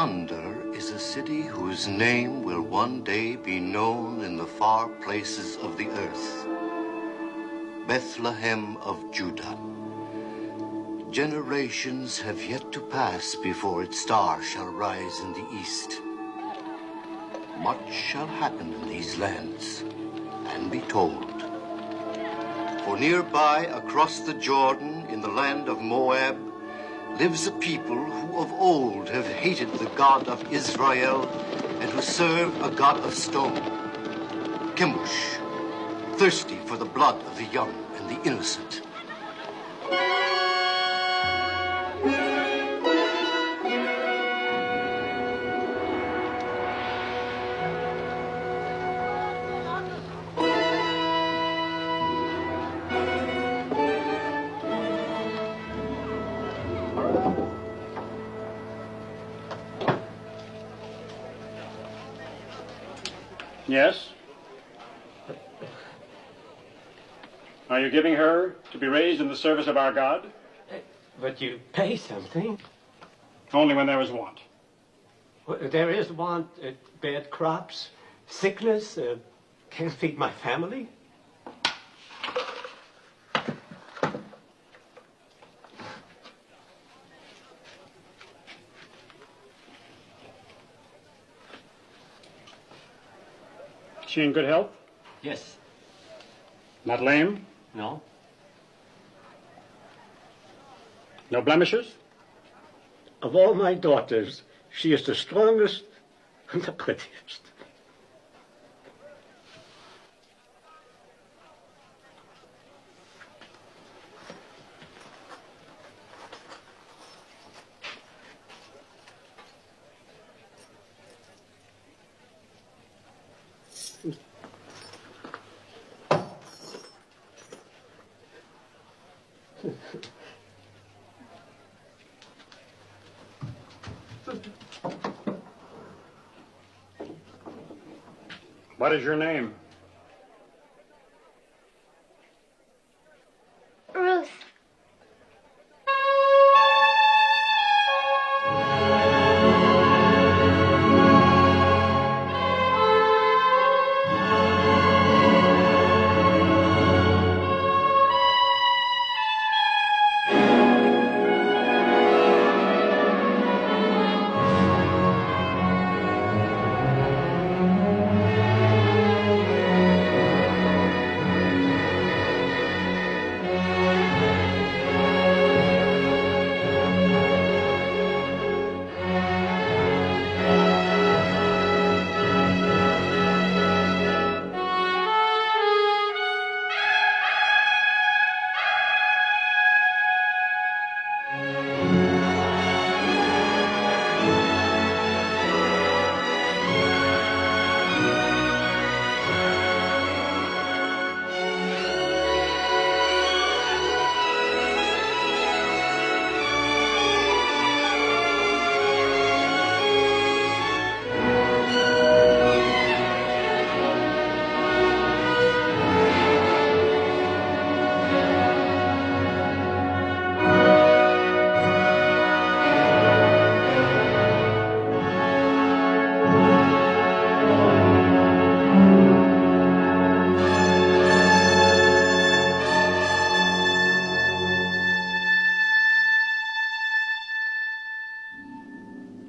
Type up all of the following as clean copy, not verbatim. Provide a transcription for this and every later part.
Yonder is a city whose name will one day be known in the far places of the earth. Bethlehem of Judah. Generations have yet to pass before its star shall rise in the east. Much shall happen in these lands and be told. For nearby, across the Jordan, in the land of Moab, lives a people who of old have hated the God of Israel and who serve a God of stone. Chemosh, thirsty for the blood of the young and the innocent. Yes? Are you giving her to be raised in the service of our God? But you pay something. Only when there is want. Well, there is want, bad crops, sickness, can't feed my family. Is she in good health? Yes. Not lame? No. No blemishes? Of all my daughters, she is the strongest and the prettiest. What is your name? Ruth.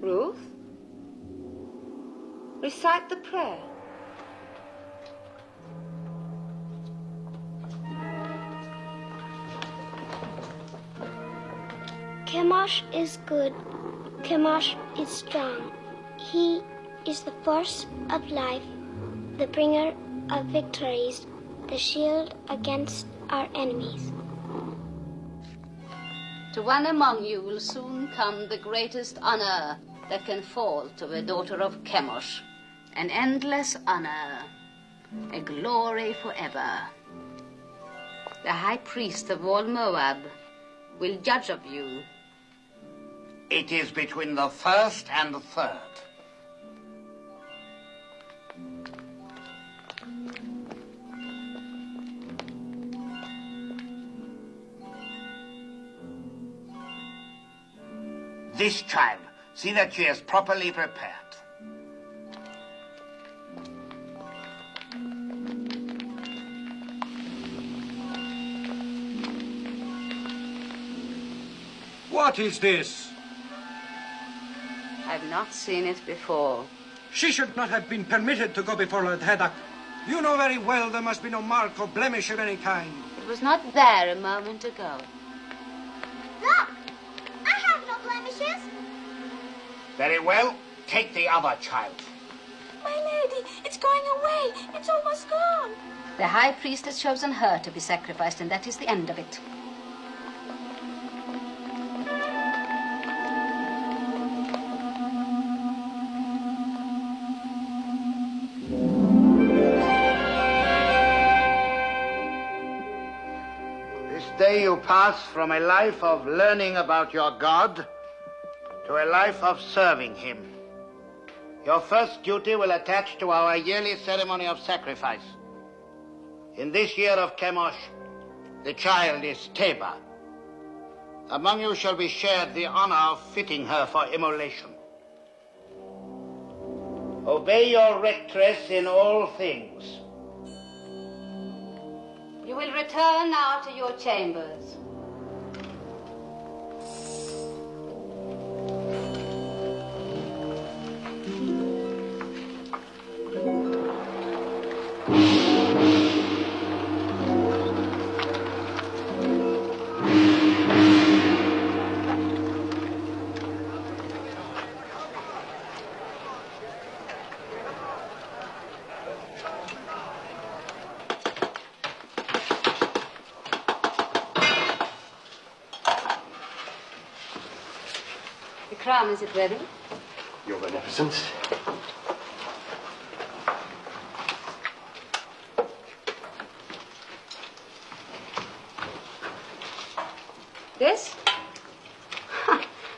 Ruth, recite the prayer. Chemosh is good. Chemosh is strong. He is the force of life, the bringer of victories, the shield against our enemies. To one among you will soon come the greatest honor that can fall to a daughter of Chemosh, an endless honor, a glory forever. The high priest of all Moab will judge of you. It is between the first and the third. This child See that she is properly prepared. What is this? I've not seen it before. She should not have been permitted to go before Lord Haddock. You know very well there must be no mark or blemish of any kind. It was not there a moment ago. Look! I have no blemishes. Very well. Take the other child. My lady, it's going away. It's almost gone. The high priest has chosen her to be sacrificed, and that is the end of it. This day you pass from a life of learning about your God to a life of serving him. Your first duty will attach to our yearly ceremony of sacrifice. In this year of Chemosh, the child is Teba. Among you shall be shared the honor of fitting her for immolation. Obey your rectress in all things. You will return now to your chambers. The crown, is it ready? Your Beneficence. This?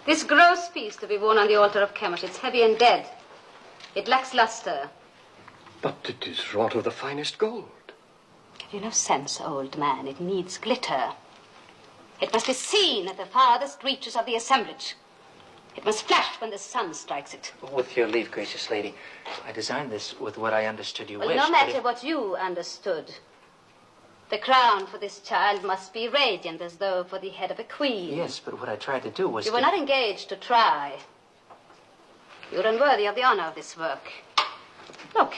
This gross piece to be worn on the altar of Chemosh. It's heavy and dead. It lacks luster. But it is wrought of the finest gold. Have you no sense, old man? It needs glitter. It must be seen at the farthest reaches of the assemblage. It must flash when the sun strikes it. With your leave, gracious lady, I designed this with what I understood you Well, wished. no matter what you understood. The crown for this child must be radiant as though for the head of a queen. Yes, but what I tried to do was You were not engaged to try. You're unworthy of the honor of this work. Look.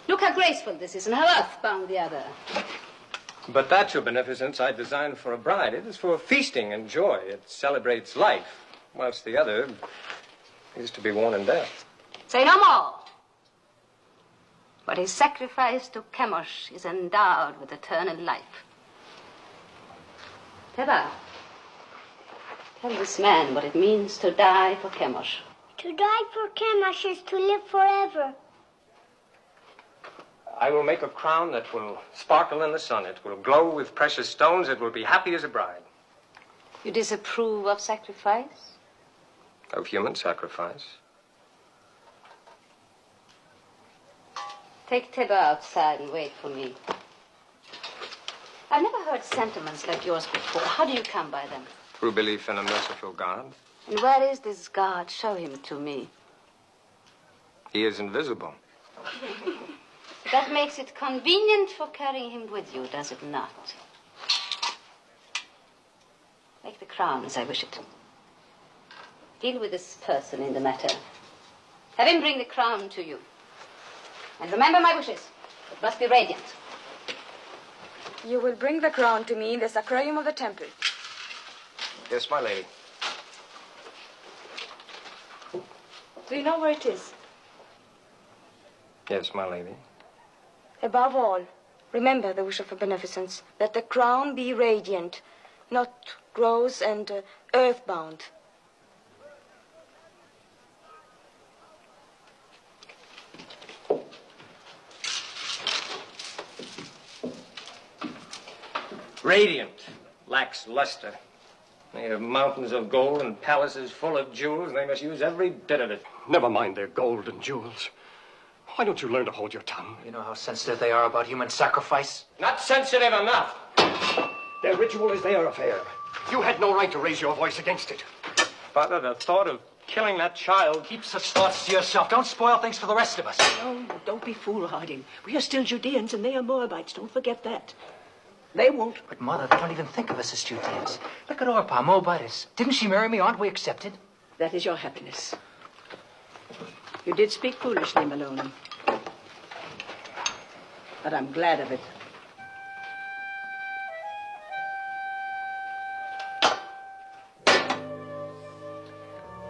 Look how graceful this is and how earthbound the other. But that, your Beneficence, I designed for a bride. It is for feasting and joy. It celebrates life, whilst the other is to be worn in death. Say no more. What is sacrificed to Chemosh is endowed with eternal life. Teba, tell this man what it means to die for Chemosh. To die for Chemosh is to live forever. I will make a crown that will sparkle in the sun. It will glow with precious stones. It will be happy as a bride. You disapprove of sacrifice? Of human sacrifice. Take Teba outside and wait for me. I've never heard sentiments like yours before. How do you come by them? Through belief in a merciful God. And where is this God? Show him to me. He is invisible. That makes it convenient for carrying him with you, does it not? Make the crown as I wish it. Deal with this person in the matter. Have him bring the crown to you. And remember my wishes. It must be radiant. You will bring the crown to me in the sacrarium of the temple. Yes, my lady. Do you know where it is? Yes, my lady. Above all, remember the wish of a beneficence, that the crown be radiant, not gross and earthbound. Radiant, lacks luster. They have mountains of gold and palaces full of jewels, and they must use every bit of it. Never mind their gold and jewels. Why don't you learn to hold your tongue? You know how sensitive they are about human sacrifice? Not sensitive enough. Their ritual is their affair. You had no right to raise your voice against it. Father, the thought of killing that child. Keep such thoughts to yourself. Don't spoil things for the rest of us. Oh, don't be foolhardy. We are still Judeans and they are Moabites. Don't forget that. They won't. But, Mother, they don't even think of us as Judeans. Look at Orpah, Moabitess. Didn't she marry me? Aren't we accepted? That is your happiness. You did speak foolishly, Maloney. But I'm glad of it.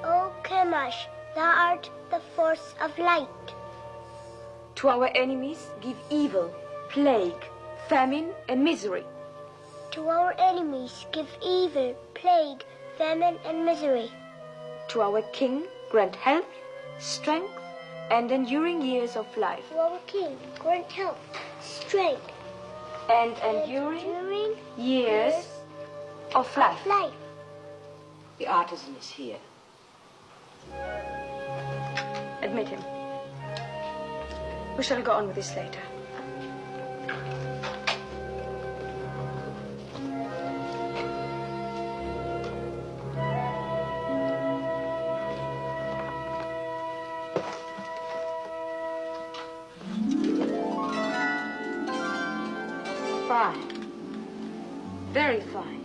O Chemosh, thou art the force of light. To our enemies, give evil, plague, famine, and misery. To our enemies, give evil, plague, famine, and misery. To our king, grant health, strength, and enduring years of life. To our king, grant health, strength, and enduring years of life. The artisan is here. Admit him. We shall go on with this later. Fine. Very fine.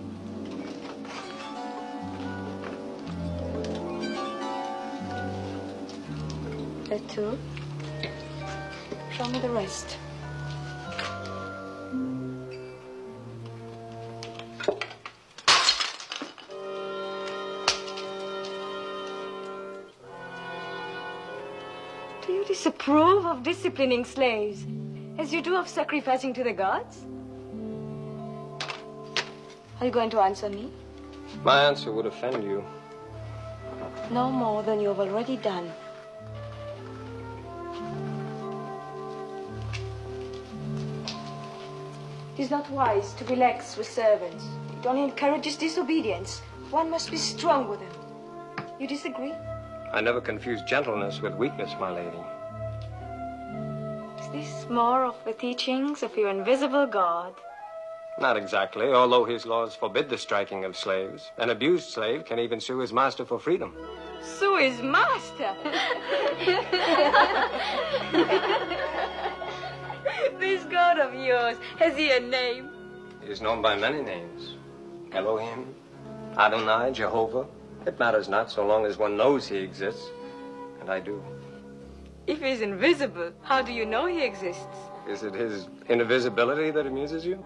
That too? Show me the rest. Do you disapprove of disciplining slaves, as you do of sacrificing to the gods? Are you going to answer me? My answer would offend you. No more than you have already done. It is not wise to be lax with servants. It only encourages disobedience. One must be strong with them. You disagree? I never confuse gentleness with weakness, my lady. Is this more of the teachings of your invisible God? Not exactly, although his laws forbid the striking of slaves. An abused slave can even sue his master for freedom. Sue his master? This God of yours, has he a name? He is known by many names. Elohim, Adonai, Jehovah. It matters not so long as one knows he exists. And I do. If he's invisible, how do you know he exists? Is it his invisibility that amuses you?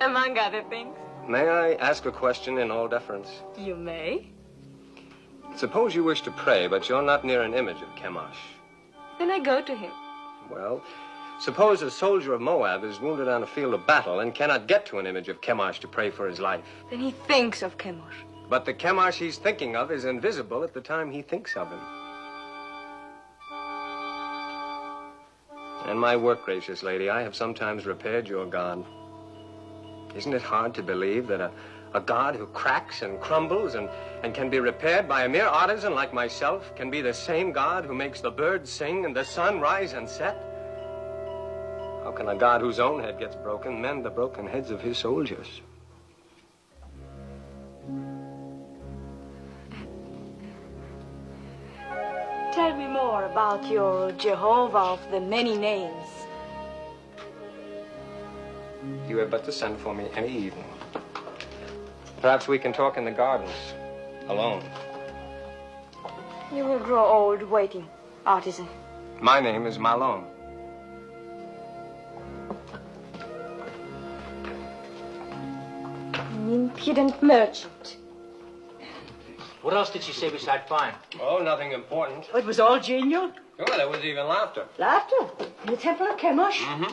Among other things. May I ask a question in all deference? You may. Suppose you wish to pray, but you're not near an image of Chemosh. Then I go to him. Well, suppose a soldier of Moab is wounded on a field of battle and cannot get to an image of Chemosh to pray for his life. Then he thinks of Chemosh. But the Chemosh he's thinking of is invisible at the time he thinks of him. In my work, gracious lady, I have sometimes repaired your God. Isn't it hard to believe that a God who cracks and crumbles and can be repaired by a mere artisan like myself can be the same God who makes the birds sing and the sun rise and set? How can a God whose own head gets broken mend the broken heads of his soldiers? Tell me more about your Jehovah of the many names. You have but to send for me any evening. Perhaps we can talk in the gardens, alone. You will grow old waiting, artisan. My name is Malone. An impudent merchant. What else did she say beside fine? Oh, nothing important. It was all genial? Oh, there was even laughter. Laughter? In the temple of Chemosh? Mm-hmm.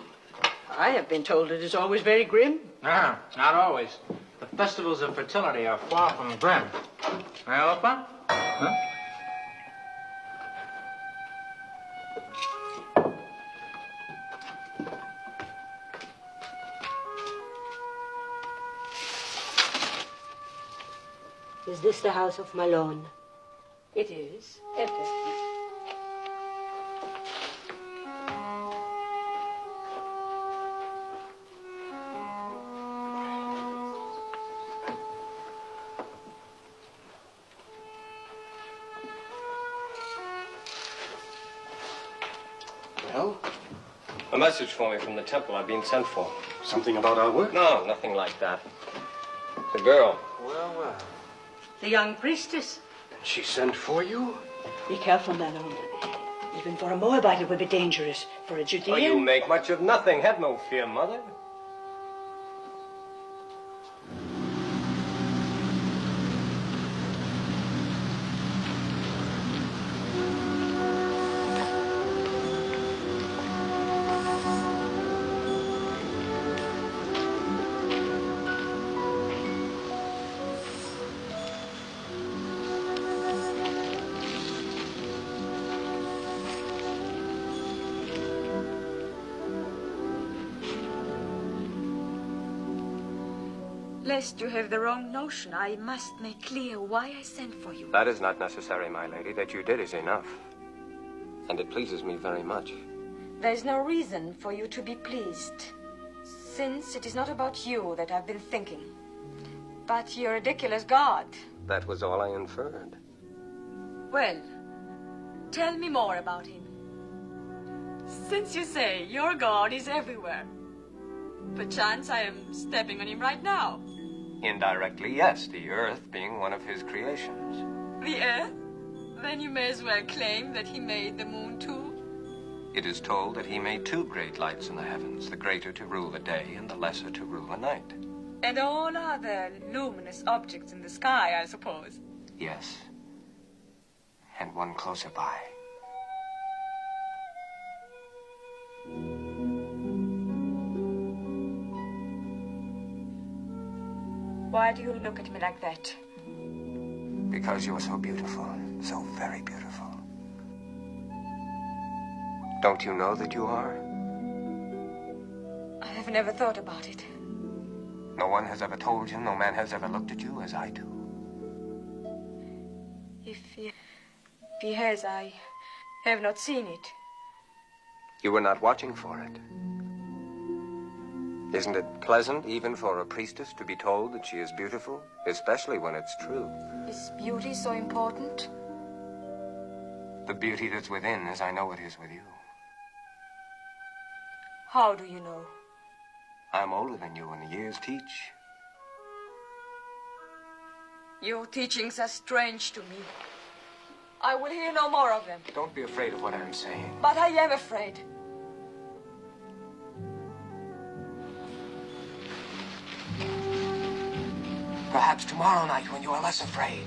I have been told it is always very grim. No, not always. The festivals of fertility are far from grim. Hey, Opa? Huh? Is this the house of Malone? It is. Enter. Well? A message for me from the temple. I've been sent for. Something about our work? No, nothing like that. The girl. Well, well. The young priestess. And she sent for you? Be careful, my lord. Even for a Moabite it would be dangerous. For a Judean... Oh, you make much of nothing. Have no fear, mother. Lest you have the wrong notion, I must make clear why I sent for you. That is not necessary, my lady. That you did is enough. And it pleases me very much. There is no reason for you to be pleased, since it is not about you that I've been thinking, but your ridiculous God. That was all I inferred. Well, tell me more about him. Since you say your God is everywhere, perchance I am stepping on him right now. Indirectly, yes, the earth being one of his creations. The earth? Then you may as well claim that he made the moon too. It is told that he made two great lights in the heavens, the greater to rule the day and the lesser to rule the night. And all other luminous objects in the sky, I suppose. Yes. And one closer by. Why do you look at me like that? Because you are so beautiful, so very beautiful. Don't you know that you are? I have never thought about it. No one has ever told you, no man has ever looked at you as I do. If he has, I have not seen it. You were not watching for it. Isn't it pleasant, even for a priestess, to be told that she is beautiful, especially when it's true? Is beauty so important? The beauty that's within, as I know it is with you. How do you know? I'm older than you, and the years teach. Your teachings are strange to me. I will hear no more of them. Don't be afraid of what I'm saying. But I am afraid. Perhaps tomorrow night, when you are less afraid.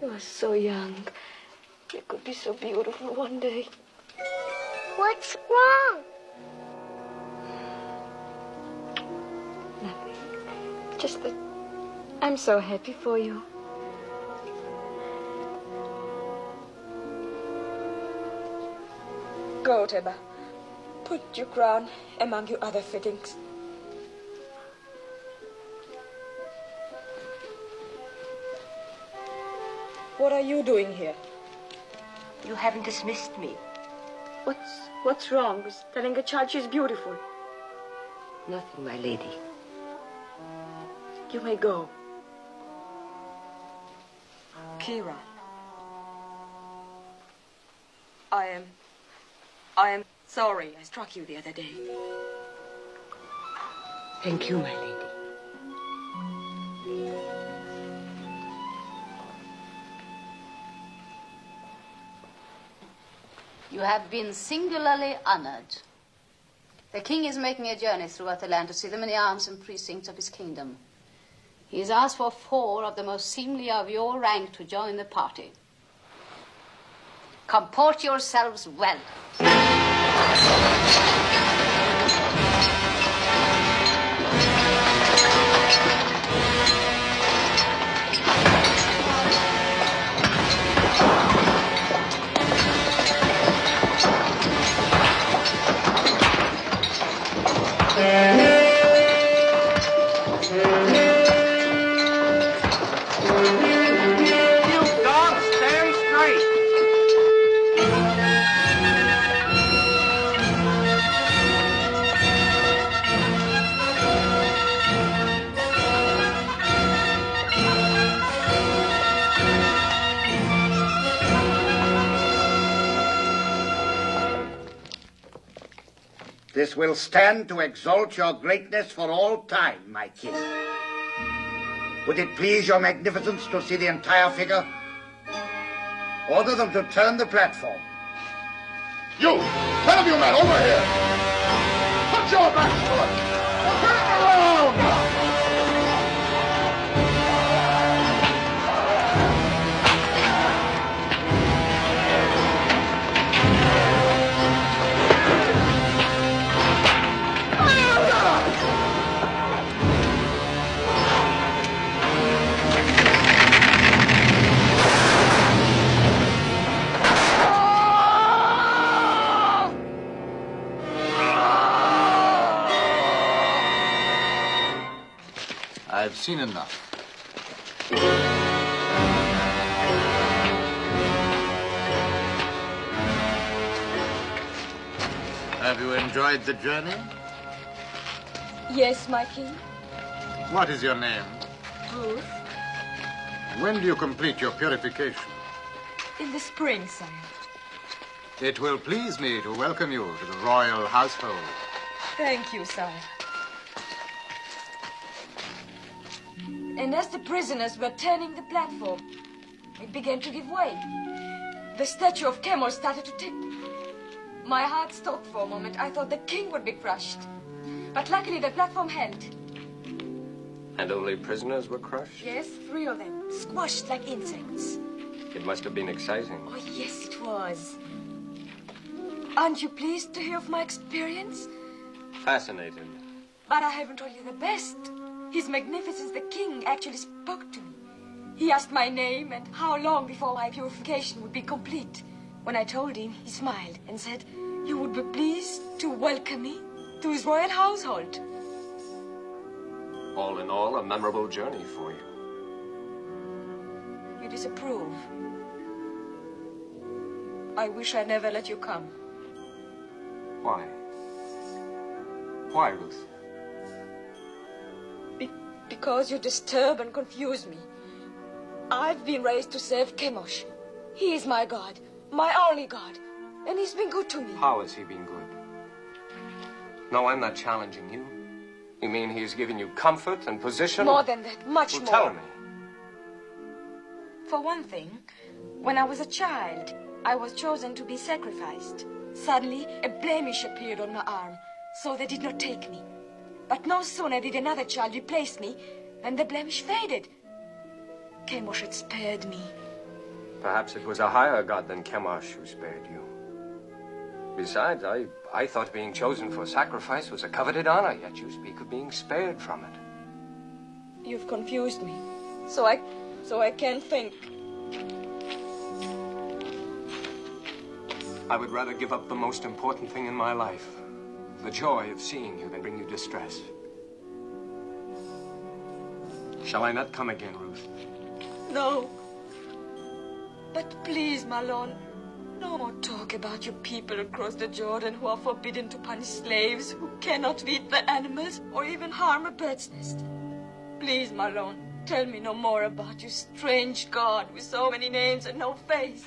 You are so young. You could be so beautiful one day. What's wrong? Nothing. Just that I'm so happy for you. Go, Teba. Put your crown among your other fittings. What are you doing here? You haven't dismissed me. What's wrong with telling a child she's beautiful? Nothing, my lady. You may go. Kira. I am sorry I struck you the other day. Thank you, my lady. You have been singularly honored. The king is making a journey throughout the land to see the many arms and precincts of his kingdom. He has asked for 4 of the most seemly of your rank to join the party. Comport yourselves well. This will stand to exalt your greatness for all time, my king. Would it please your magnificence to see the entire figure? Order them to turn the platform. You! 10 of you men, over here! Put your backs to it! Turn it around! I've seen enough. Have you enjoyed the journey? Yes, my king. What is your name? Ruth. When do you complete your purification? In the spring, sire. It will please me to welcome you to the royal household. Thank you, sire. And as the prisoners were turning the platform, it began to give way. The statue of Chemosh started to tip. My heart stopped for a moment. I thought the king would be crushed. But luckily the platform held. And only prisoners were crushed? Yes, 3 of them, squashed like insects. It must have been exciting. Oh, yes, it was. Aren't you pleased to hear of my experience? Fascinated. But I haven't told you the best. His Magnificence the King actually spoke to me. He asked my name and how long before my purification would be complete. When I told him, he smiled and said he would be pleased to welcome me to his royal household. All in all, a memorable journey for you. You disapprove. I wish I never let you come. Why? Why, Ruth? Because you disturb and confuse me. I've been raised to serve Chemosh. He is my God, my only God, and he's been good to me. How has he been good? No, I'm not challenging you. You mean he's given you comfort and position? More than that, much well, more. Tell me. For one thing, when I was a child, I was chosen to be sacrificed. Suddenly, a blemish appeared on my arm, so they did not take me. But no sooner did another child replace me than the blemish faded. Chemosh had spared me. Perhaps it was a higher god than Chemosh who spared you. Besides, I thought being chosen for sacrifice was a coveted honor, yet you speak of being spared from it. You've confused me, so I can't think. I would rather give up the most important thing in my life, the joy of seeing you, than bring you distress. Shall I not come again, Ruth? No. But please, Malone, no more talk about your people across the Jordan who are forbidden to punish slaves, who cannot feed the animals, or even harm a bird's nest. Please, Malone, tell me no more about your strange God with so many names and no face.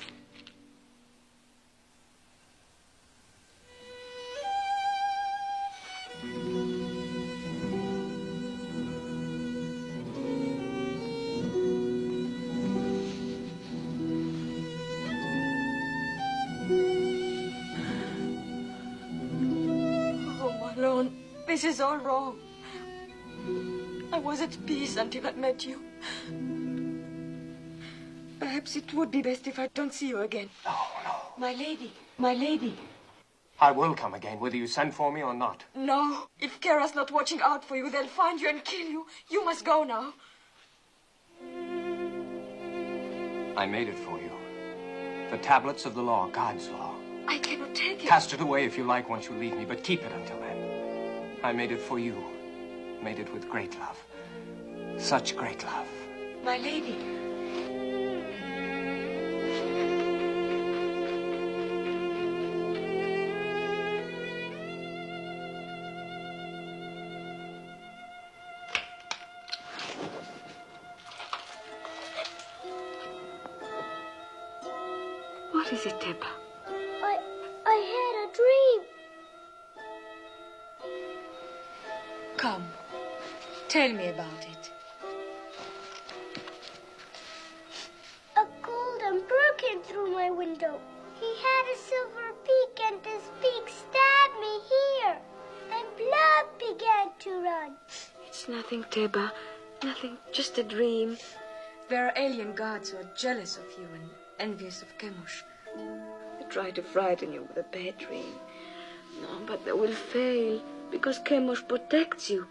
This is all wrong. I was at peace until I met you. Perhaps it would be best if I don't see you again. No. My lady. I will come again, whether you send for me or not. No. If Kara's not watching out for you, they'll find you and kill you. You must go now. I made it for you. The tablets of the law, God's law. I cannot take it. Cast it away if you like once you leave me, but keep it until then. I made it for you. Made it with great love. Such great love. My lady. What is it, Teba? I had a dream. Come, tell me about it. A golden bird came through my window. He had a silver beak, and his beak stabbed me here. And blood began to run. It's nothing, Teba. Nothing, just a dream. There are alien gods who are jealous of you and envious of Chemosh. They try to frighten you with a bad dream. No, but they will fail, because Chemosh protects you.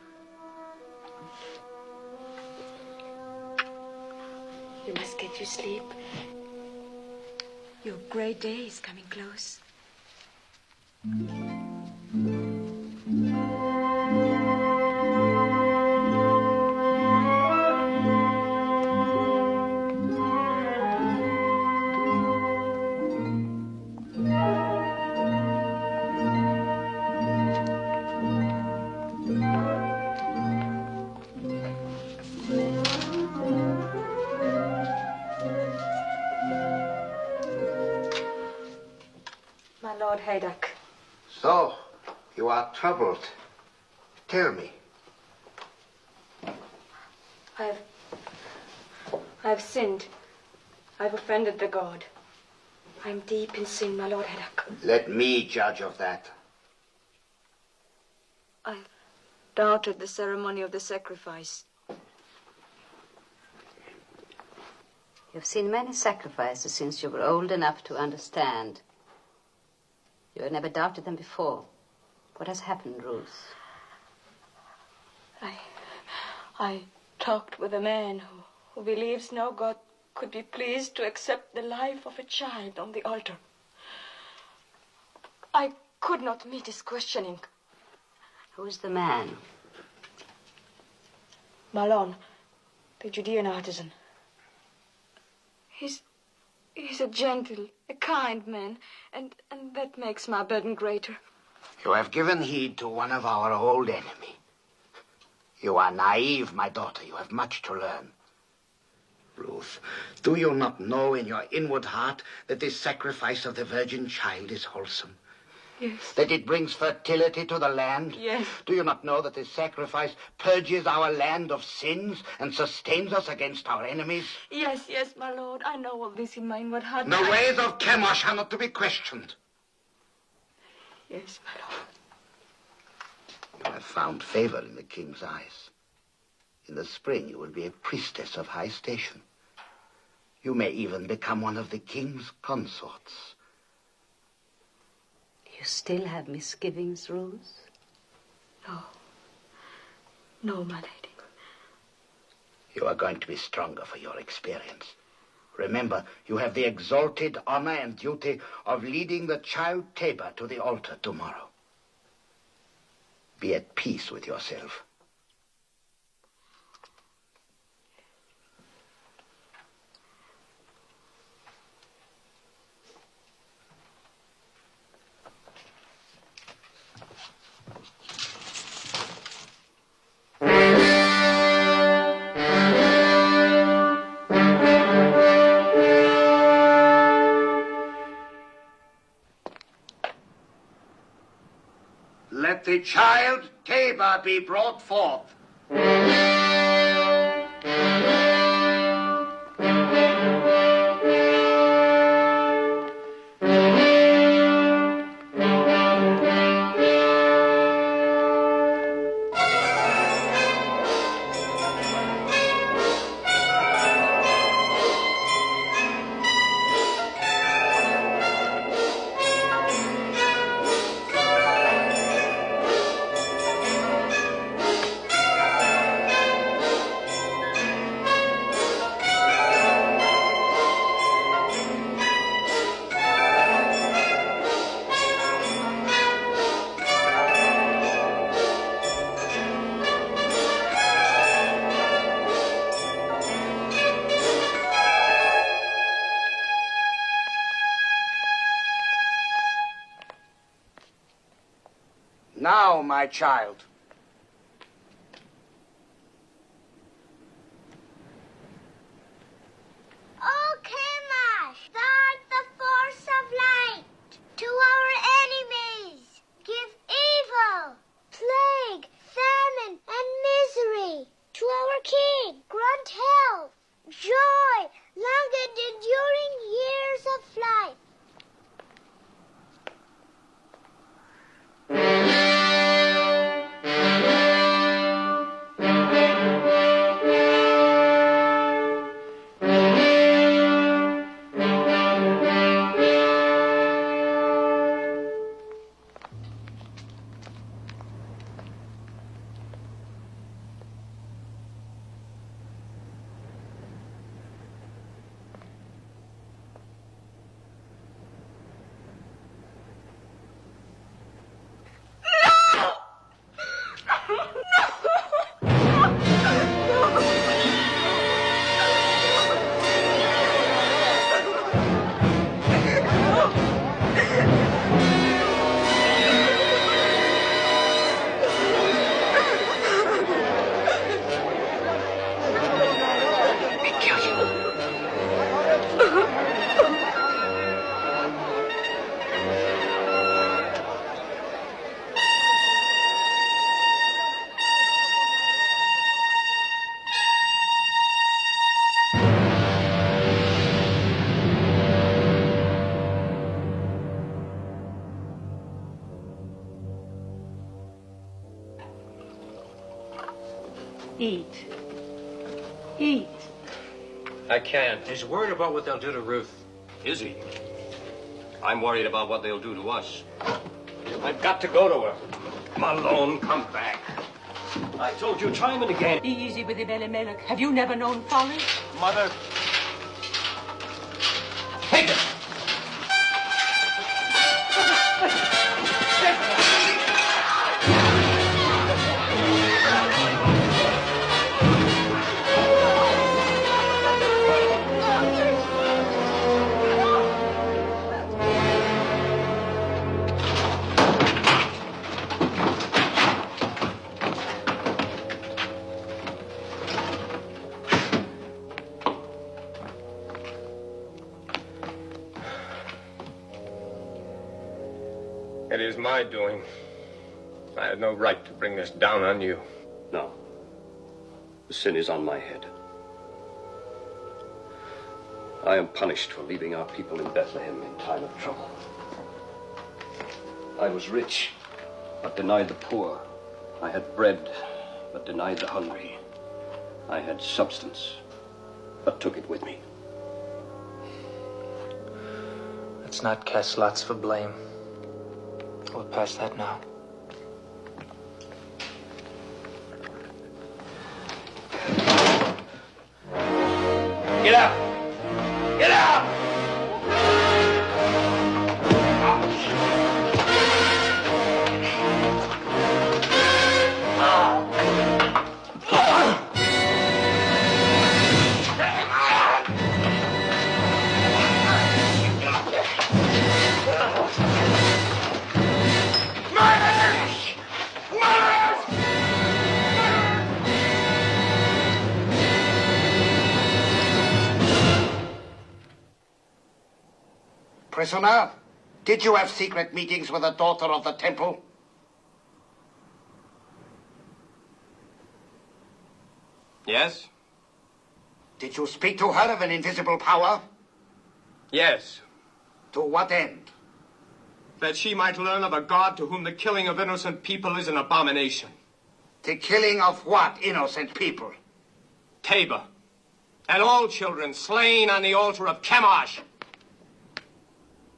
You must get your sleep. Your great day is coming close. My Lord Haydock. So, you are troubled. Tell me. I've sinned. I've offended the god. I'm deep in sin, my Lord Haydock. Let me judge of that. I've doubted the ceremony of the sacrifice. You've seen many sacrifices since you were old enough to understand. You had never doubted them before. What has happened, Ruth? I talked with a man who believes no god could be pleased to accept the life of a child on the altar. I could not meet his questioning. Who is the man? Malon, the Judean artisan. He's a gentle, a kind man, and that makes my burden greater. You have given heed to one of our old enemy. You are naive, my daughter. You have much to learn. Ruth, do you not know in your inward heart that this sacrifice of the virgin child is wholesome? Yes. That it brings fertility to the land? Yes. Do you not know that this sacrifice purges our land of sins and sustains us against our enemies? Yes, my lord. I know all this in my inward heart. The ways of Chemosh are not to be questioned. Yes, my lord. You have found favor in the king's eyes. In the spring, you will be a priestess of high station. You may even become one of the king's consorts. You still have misgivings, Ruth? No, my lady. You are going to be stronger for your experience. Remember, you have the exalted honor and duty of leading the child Teba to the altar tomorrow. Be at peace with yourself. Let the child Teba be brought forth. Now, my child. O Chemosh, thou art the force of light. To our enemies, give evil, plague, famine, Eat. Eat. I can't. He's worried about what they'll do to Ruth. Is he? I'm worried about what they'll do to us. I've got to go to her. Malone, come back. I told you time and again. Be easy with him, Elimelech. Have you never known folly? Mother. Take it! It is my doing. I had no right to bring this down on you. No. The sin is on my head. I am punished for leaving our people in Bethlehem in time of trouble. I was rich, but denied the poor. I had bread, but denied the hungry. I had substance, but took it with me. Let's not cast lots for blame. We're past that now. Get out! Get out! Prisoner, did you have secret meetings with the daughter of the temple? Yes? Did you speak to her of an invisible power? Yes. To what end? That she might learn of a God to whom the killing of innocent people is an abomination. The killing of what innocent people? Tabor. And all children slain on the altar of Chemosh.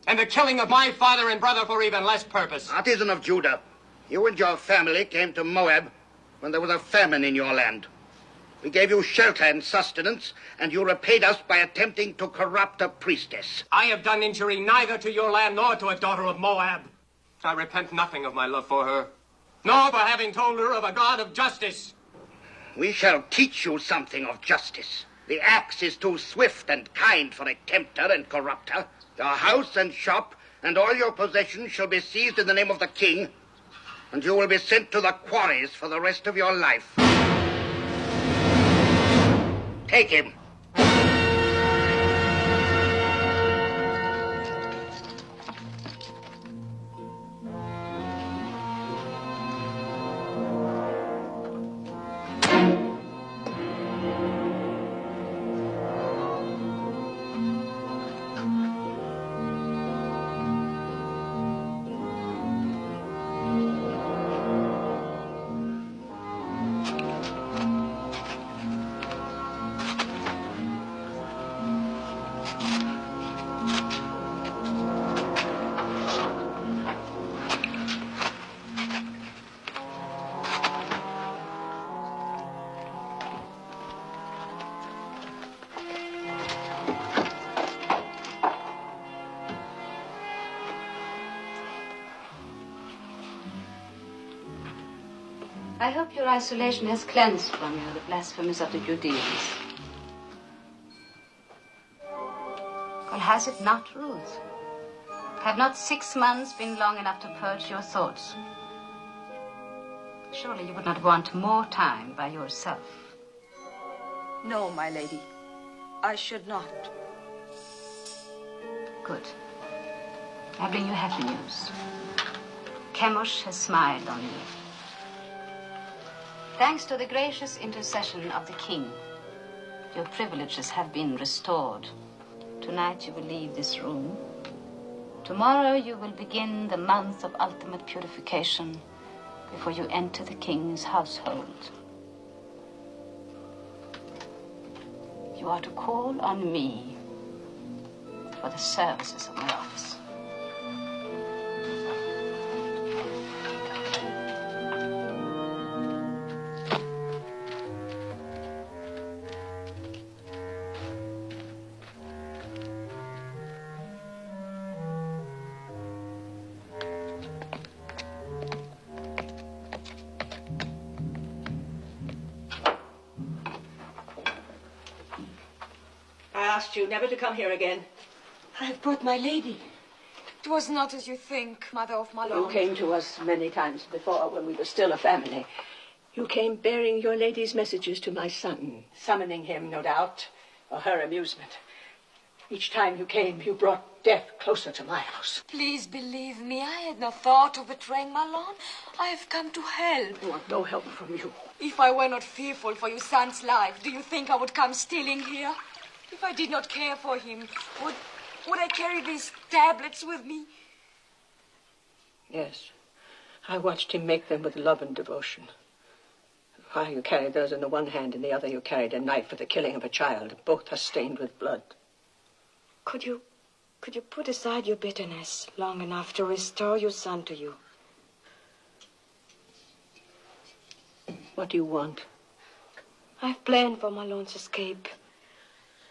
And the killing of my father and brother for even less purpose. Artisan of Judah, you and your family came to Moab when there was a famine in your land. We gave you shelter and sustenance, and you repaid us by attempting to corrupt a priestess. I have done injury neither to your land nor to a daughter of Moab. I repent nothing of my love for her, nor for having told her of a God of justice. We shall teach you something of justice. The axe is too swift and kind for a tempter and corrupter. Your house and shop and all your possessions shall be seized in the name of the king, and you will be sent to the quarries for the rest of your life. Take him. I hope your isolation has cleansed from you the blasphemies of the Judeans. Well, has it not, Ruth? Have not 6 months been long enough to purge your thoughts? Surely you would not want more time by yourself. No, my lady. I should not. Good. I bring you happy news. Chemosh has smiled on you. Thanks to the gracious intercession of the king, your privileges have been restored. Tonight you will leave this room. Tomorrow you will begin the month of ultimate purification before you enter the king's household. You are to call on me for the services of my office. I asked you never to come here again. I have brought my lady. It was not as you think, Mother of Malone. You came to us many times before when we were still a family. You came bearing your lady's messages to my son, summoning him, no doubt, for her amusement. Each time you came, you brought death closer to my house. Please believe me, I had no thought of betraying Malone. I have come to help. I want no help from you. If I were not fearful for your son's life, do you think I would come stealing here? If I did not care for him, would I carry these tablets with me? Yes. I watched him make them with love and devotion. While you carried those in the one hand, in the other you carried a knife for the killing of a child. Both are stained with blood. Could you put aside your bitterness long enough to restore your son to you? What do you want? I've planned for Malone's escape.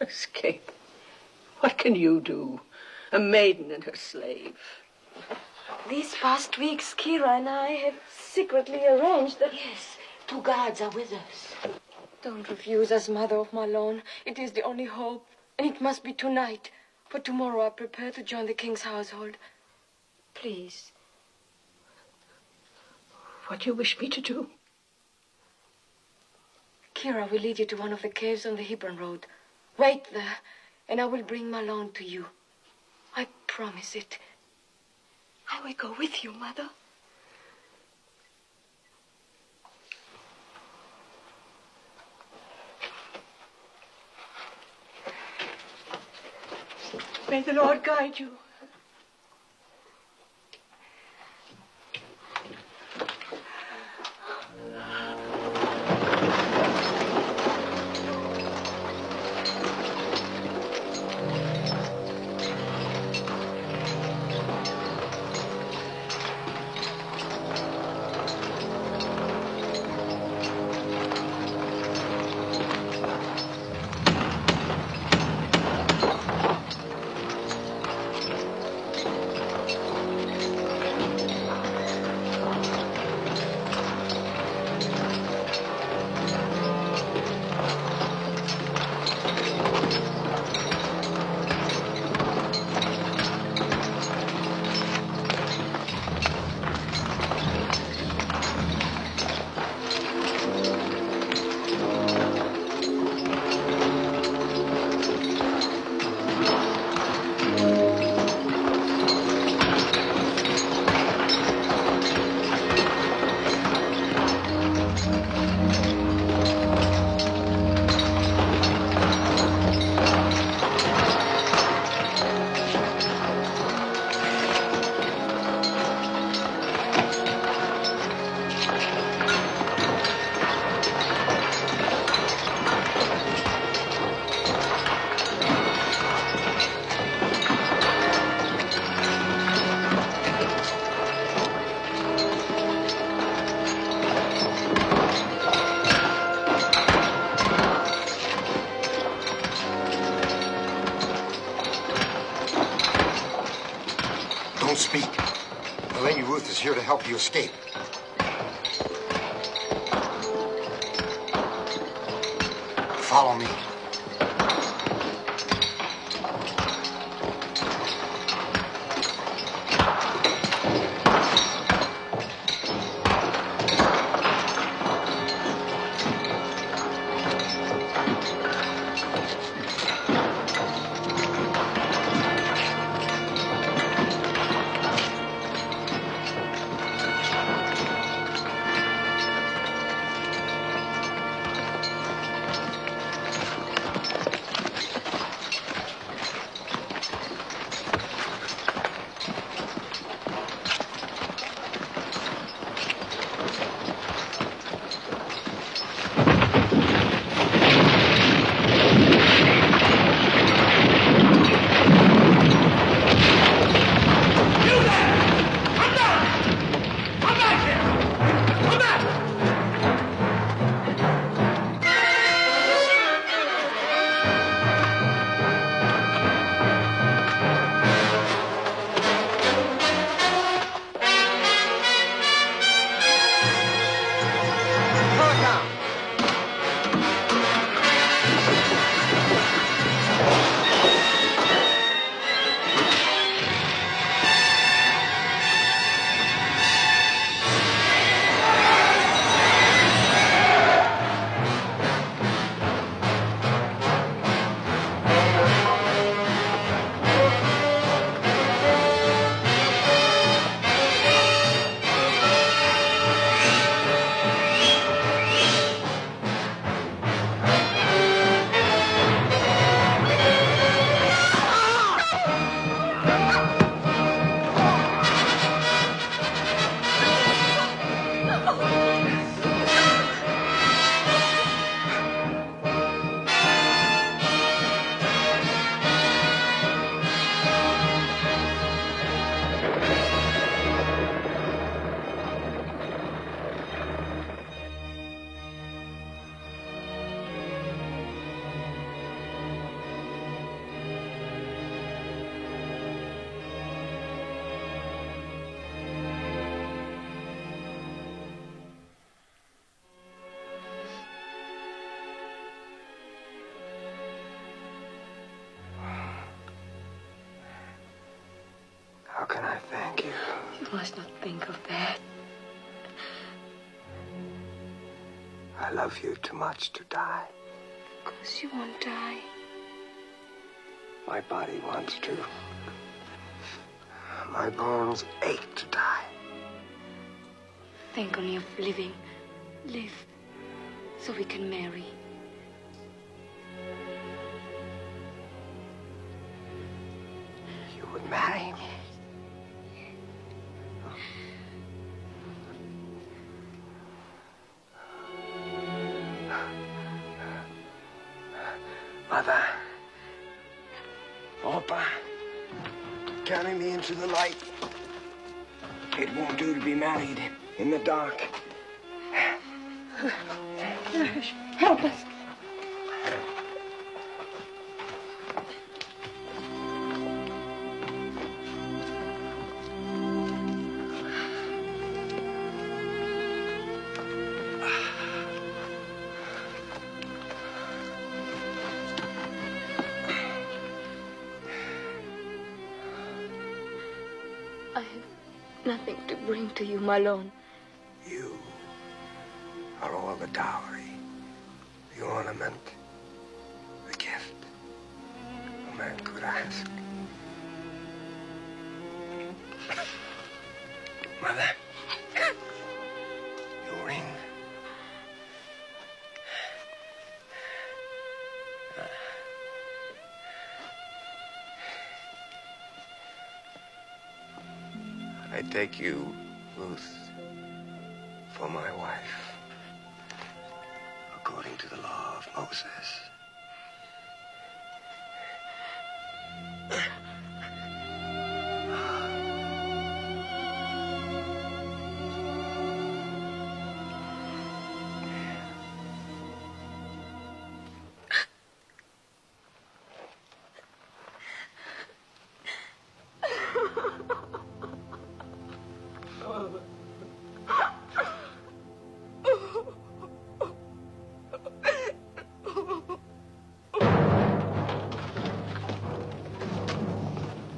Escape? What can you do? A maiden and her slave. These past weeks, Kira and I have secretly arranged that... Yes, 2 guards are with us. Don't refuse us, Mother of Malone. It is the only hope, and it must be tonight. For tomorrow I prepare to join the king's household. Please. What do you wish me to do? Kira will lead you to one of the caves on the Hebron Road. Wait there, and I will bring Malone to you. I promise it. I will go with you, Mother. May the Lord guide you. Don't speak. The Lady Ruth is here to help you escape. Follow me. can I thank you? You must not think of that. I love you too much to die. Of course you won't die. My body wants to. My bones ache to die. Think only of living. Live, so we can marry. You would marry me? Mother. Opa. Carry me into the light. It won't do to be married in the dark. Help us. I have nothing to bring to you, Malone. You are all the dowry, the ornament, the gift a man could ask. Mother, your ring. I take you, Ruth, for my wife, according to the law of Moses.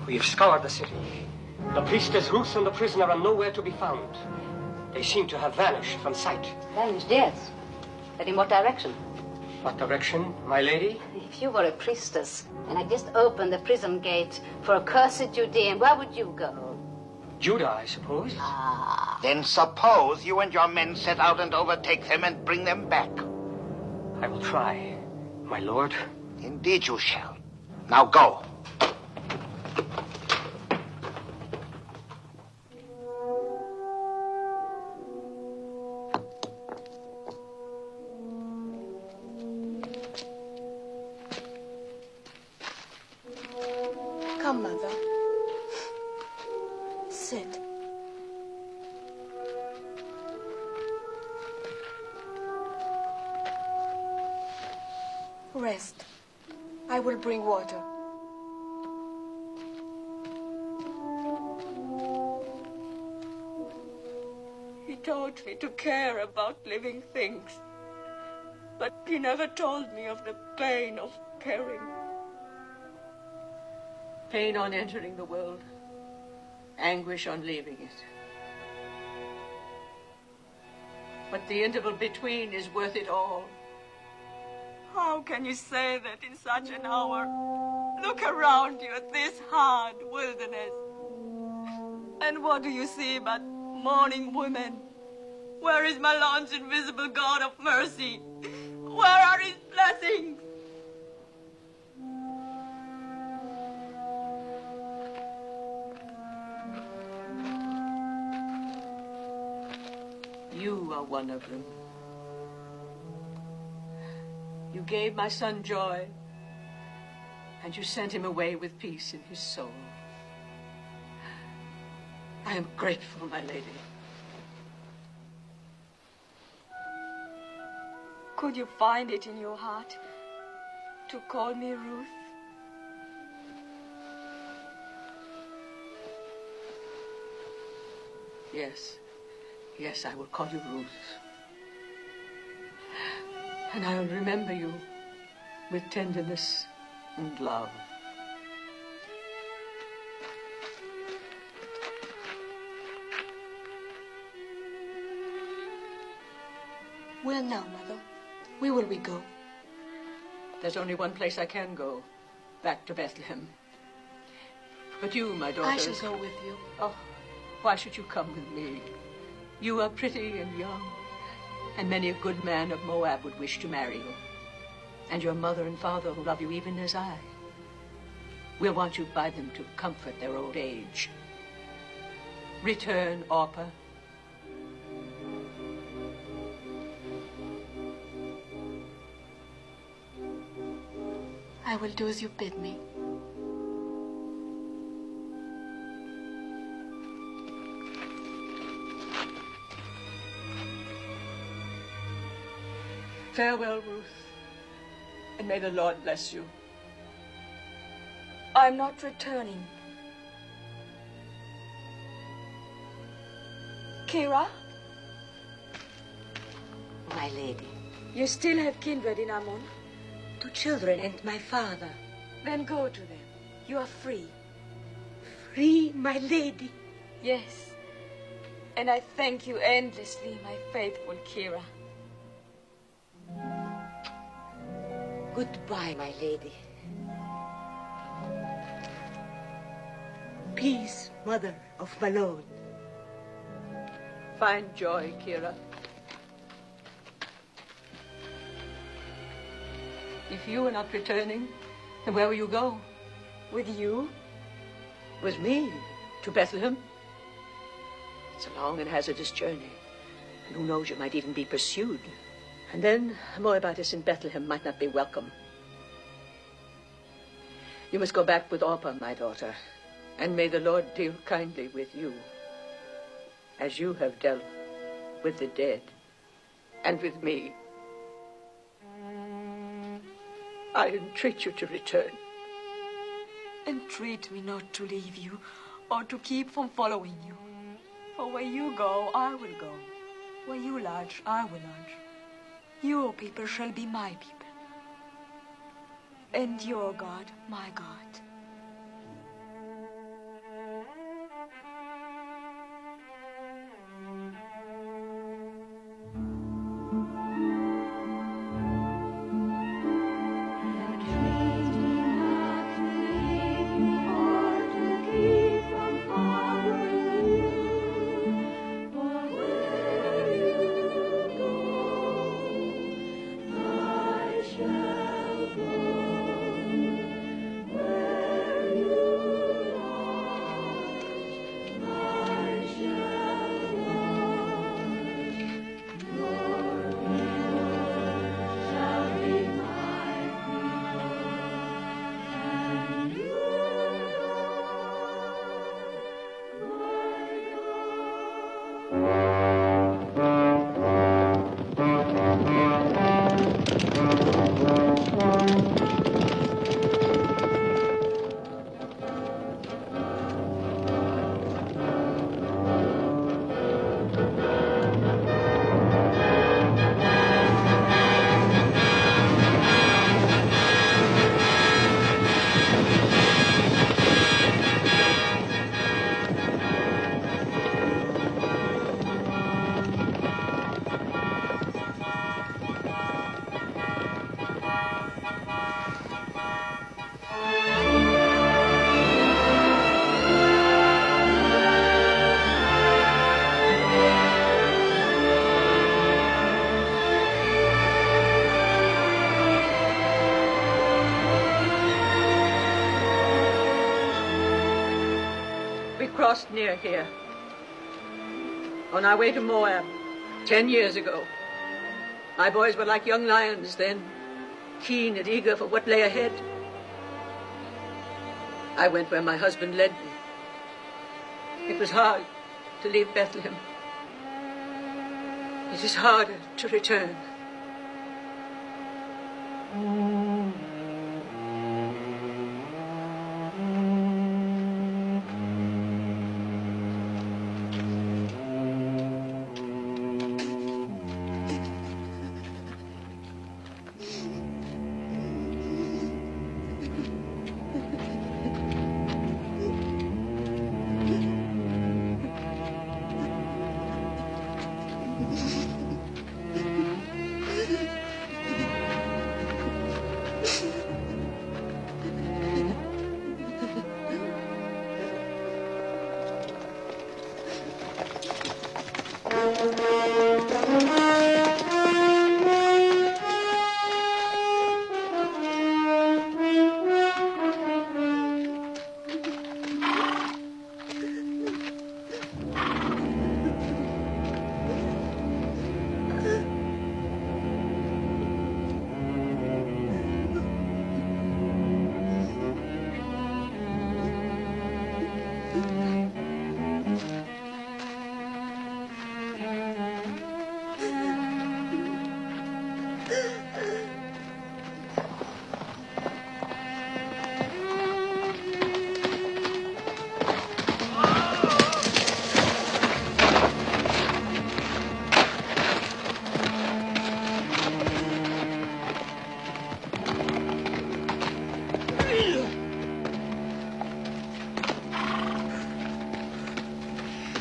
We've scoured the city. The priestess Ruth and the prisoner are nowhere to be found. They seem to have vanished from sight. Vanished, yes. But in what direction? What direction, my lady? If you were a priestess and I just opened the prison gate for a cursed Judean, where would you go? Judah, I suppose. Ah. Then suppose you and your men set out and overtake them and bring them back. I will try, my lord. Indeed you shall. Now go. Come, Mother. Sit. Rest. I will bring water. He taught me to care about living things, but he never told me of the pain of caring. Pain on entering the world, anguish on leaving it. But the interval between is worth it all. How can you say that in such an hour? Look around you at this hard wilderness. And what do you see but mourning women? Where is Malone's invisible God of mercy? Where are his blessings? You are one of them. You gave my son joy, and you sent him away with peace in his soul. I am grateful, my lady. Could you find it in your heart to call me Ruth? Yes. Yes, I will call you Ruth. And I will remember you with tenderness and love. Where now, Mother? Where will we go? There's only one place I can go. Back to Bethlehem. But you, my daughter... I shall go with you. Oh, why should you come with me? You are pretty and young, and many a good man of Moab would wish to marry you. And your mother and father will love you even as I. We'll want you by them to comfort their old age. Return, Orpah. I will do as you bid me. Farewell, Ruth, and may the Lord bless you. I'm not returning. Kira? My lady. You still have kindred in Ammon? 2 children and my father. Then go to them. You are free. Free, my lady? Yes. And I thank you endlessly, my faithful Kira. Goodbye, my lady. Peace, mother of Malone. Find joy, Kira. If you are not returning, then where will you go? With you? With me? To Bethlehem? It's a long and hazardous journey. And who knows, you might even be pursued. And then a Moabitess in Bethlehem might not be welcome. You must go back with Orpah, my daughter. And may the Lord deal kindly with you, as you have dealt with the dead and with me. I entreat you to return. Entreat me not to leave you, or to keep from following you. For where you go, I will go. Where you lodge, I will lodge. Your people shall be my people, and your God, my God. Crossed near here, on our way to Moab, 10 years ago. My boys were like young lions then, keen and eager for what lay ahead. I went where my husband led me. It was hard to leave Bethlehem. It is harder to return.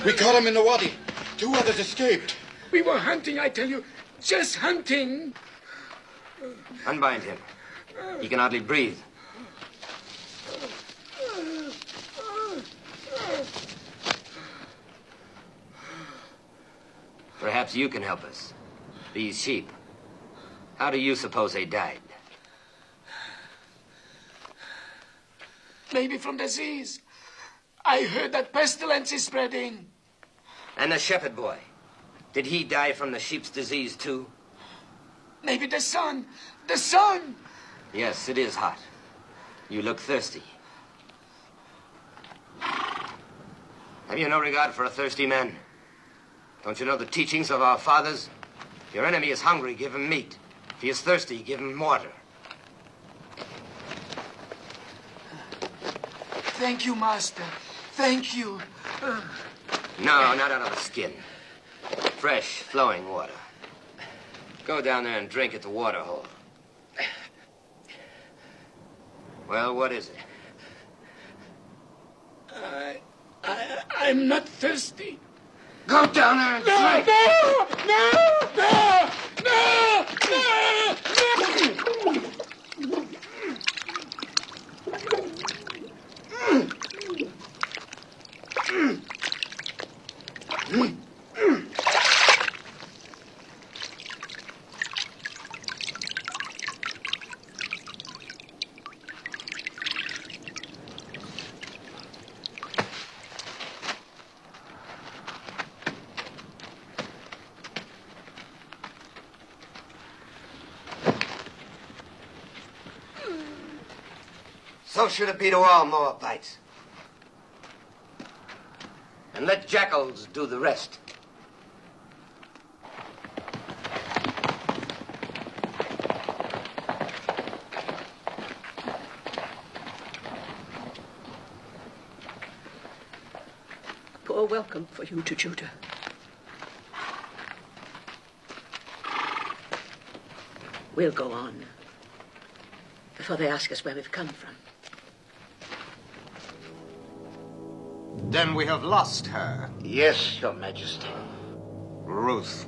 We caught him in the wadi. 2 others escaped. We were hunting, I tell you. Just hunting. Unbind him. He can hardly breathe. Perhaps you can help us. These sheep. How do you suppose they died? Maybe from disease. I heard that pestilence is spreading. And the shepherd boy. Did he die from the sheep's disease too? Maybe the sun. The sun! Yes, it is hot. You look thirsty. Have you no regard for a thirsty man? Don't you know the teachings of our fathers? If your enemy is hungry, give him meat. If he is thirsty, give him water. Thank you, Master. Thank you. No, not out of the skin. Fresh, flowing water. Go down there and drink at the water hole. Well, what is it? I'm not thirsty. Go down there and drink! So should it be to all Moabites. And let jackals do the rest. A poor welcome for you to Judah. We'll go on before they ask us where we've come from. Then we have lost her. Yes, Your Majesty. Ruth,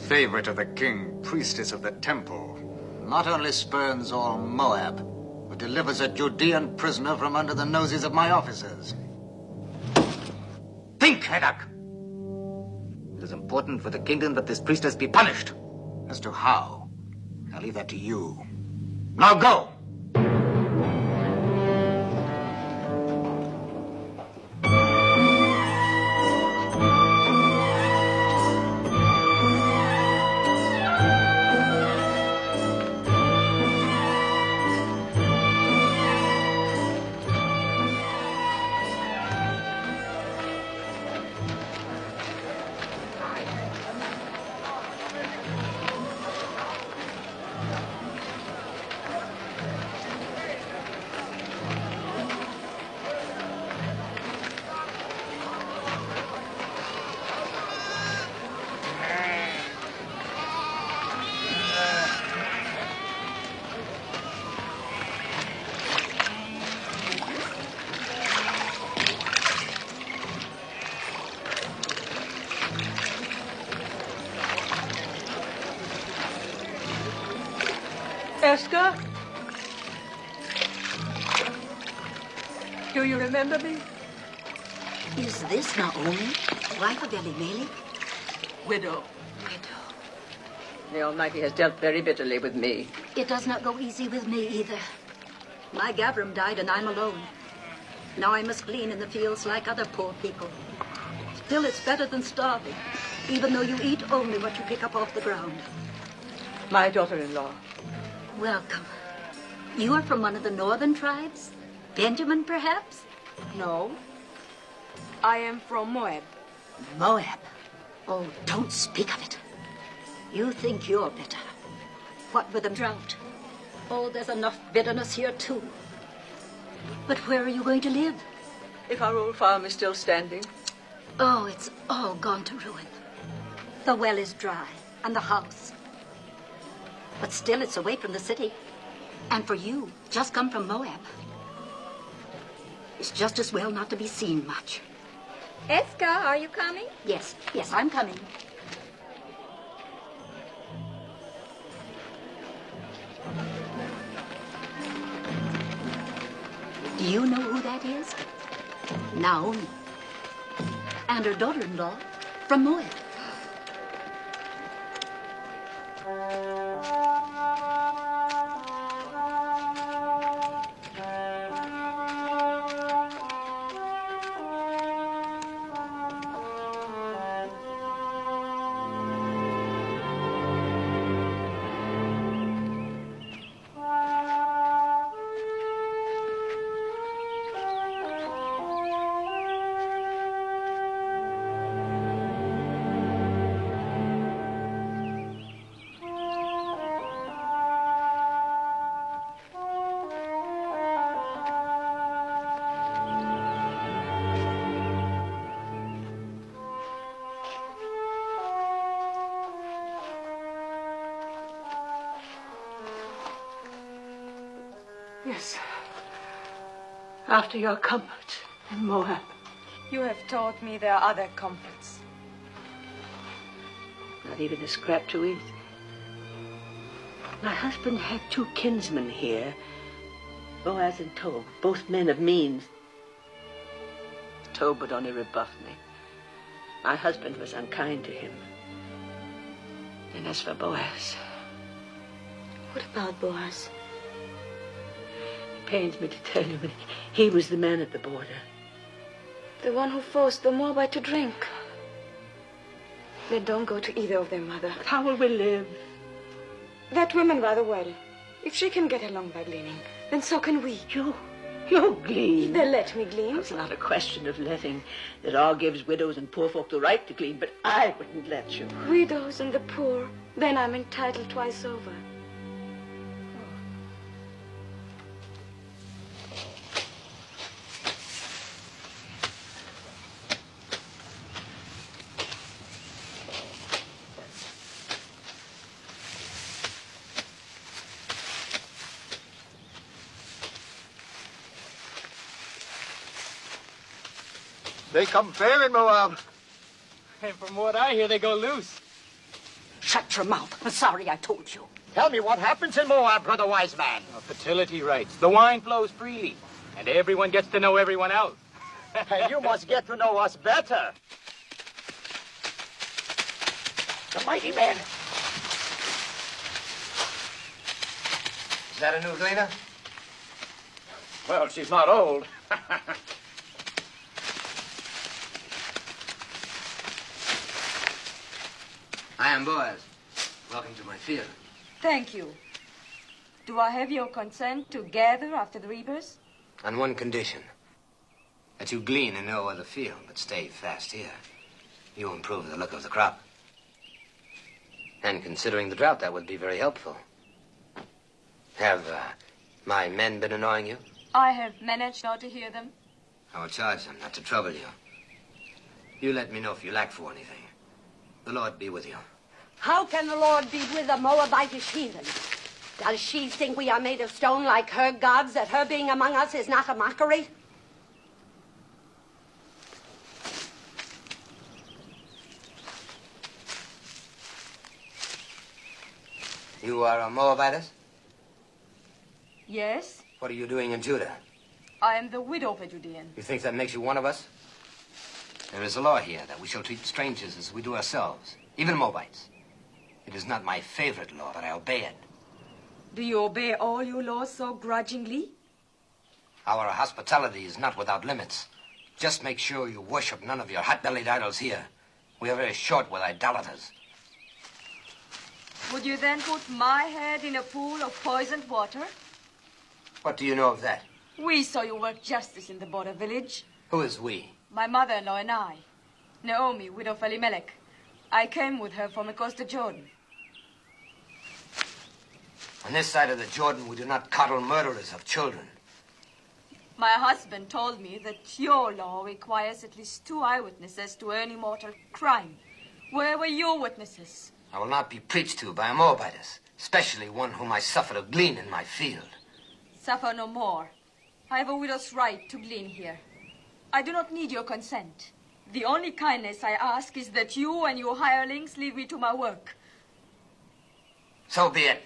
favorite of the king, priestess of the temple, not only spurns all Moab, but delivers a Judean prisoner from under the noses of my officers. Think, Heddak! It is important for the kingdom that this priestess be punished. As to how, I'll leave that to you. Now go! Esther? Do you remember me? Is this Naomi, wife of Elimelech? Widow. The Almighty has dealt very bitterly with me. It does not go easy with me either. My Gavram died and I'm alone. Now I must glean in the fields like other poor people. Still, it's better than starving, even though you eat only what you pick up off the ground. My daughter-in-law. Welcome. You are from one of the northern tribes? Benjamin, perhaps? No. I am from Moab. Moab? Oh, don't speak of it. You think you're bitter. What with the drought? Oh, there's enough bitterness here, too. But where are you going to live? If our old farm is still standing. Oh, it's all gone to ruin. The well is dry, and the house. But still, it's away from the city. And for you, just come from Moab. It's just as well not to be seen much. Eska, are you coming? Yes, I'm coming. Do you know who that is? Naomi. And her daughter-in-law from Moab. Yes. After your comfort in Moab. You have taught me there are other comforts. Not even a scrap to eat. My husband had 2 kinsmen here, Boaz and Tob, both men of means. Tob would only rebuff me. My husband was unkind to him. And as for Boaz... What about Boaz? It pains me to tell you, but he was the man at the border. The one who forced the Moabite to drink. Then don't go to either of them, Mother. But how will we live? That woman rather well. If she can get along by gleaning, then so can we. You glean. They'll let me glean. It's not a question of letting. The law gives widows and poor folk the right to glean, but I wouldn't let you. Widows and the poor. Then I'm entitled twice over. They come fair in Moab. And from what I hear, they go loose. Shut your mouth. I'm sorry I told you. Tell me what happens in Moab, brother wise man. Fertility rights. The wine flows freely, and everyone gets to know everyone else. And you must get to know us better. The mighty man. Is that a new gleaner? Well, she's not old. I am Boaz. Welcome to my field. Thank you. Do I have your consent to gather after the reapers? On one condition. That you glean in no other field, but stay fast here. You improve the look of the crop. And considering the drought, that would be very helpful. Have my men been annoying you? I have managed not to hear them. I will charge them not to trouble you. You let me know if you lack for anything. The Lord be with you. How can the Lord be with a Moabitish heathen? Does she think we are made of stone like her gods, that her being among us is not a mockery? You are a Moabitess? Yes, What are you doing in Judah? I am the widow of a Judean. You think that makes you one of us? There is a law here that we shall treat strangers as we do ourselves, even Moabites. It is not my favorite law, but I obey it. Do you obey all your laws so grudgingly? Our hospitality is not without limits. Just make sure you worship none of your hot-bellied idols here. We are very short with idolaters. Would you then put my head in a pool of poisoned water? What do you know of that? We saw you work justice in the border village. Who is we? My mother-in-law and I. Naomi, widow of Elimelech. I came with her from across the Jordan. On this side of the Jordan, we do not coddle murderers of children. My husband told me that your law requires at least 2 eyewitnesses to any mortal crime. Where were your witnesses? I will not be preached to by a Moabitess, especially one whom I suffer to glean in my field. Suffer no more. I have a widow's right to glean here. I do not need your consent. The only kindness I ask is that you and your hirelings leave me to my work. So be it.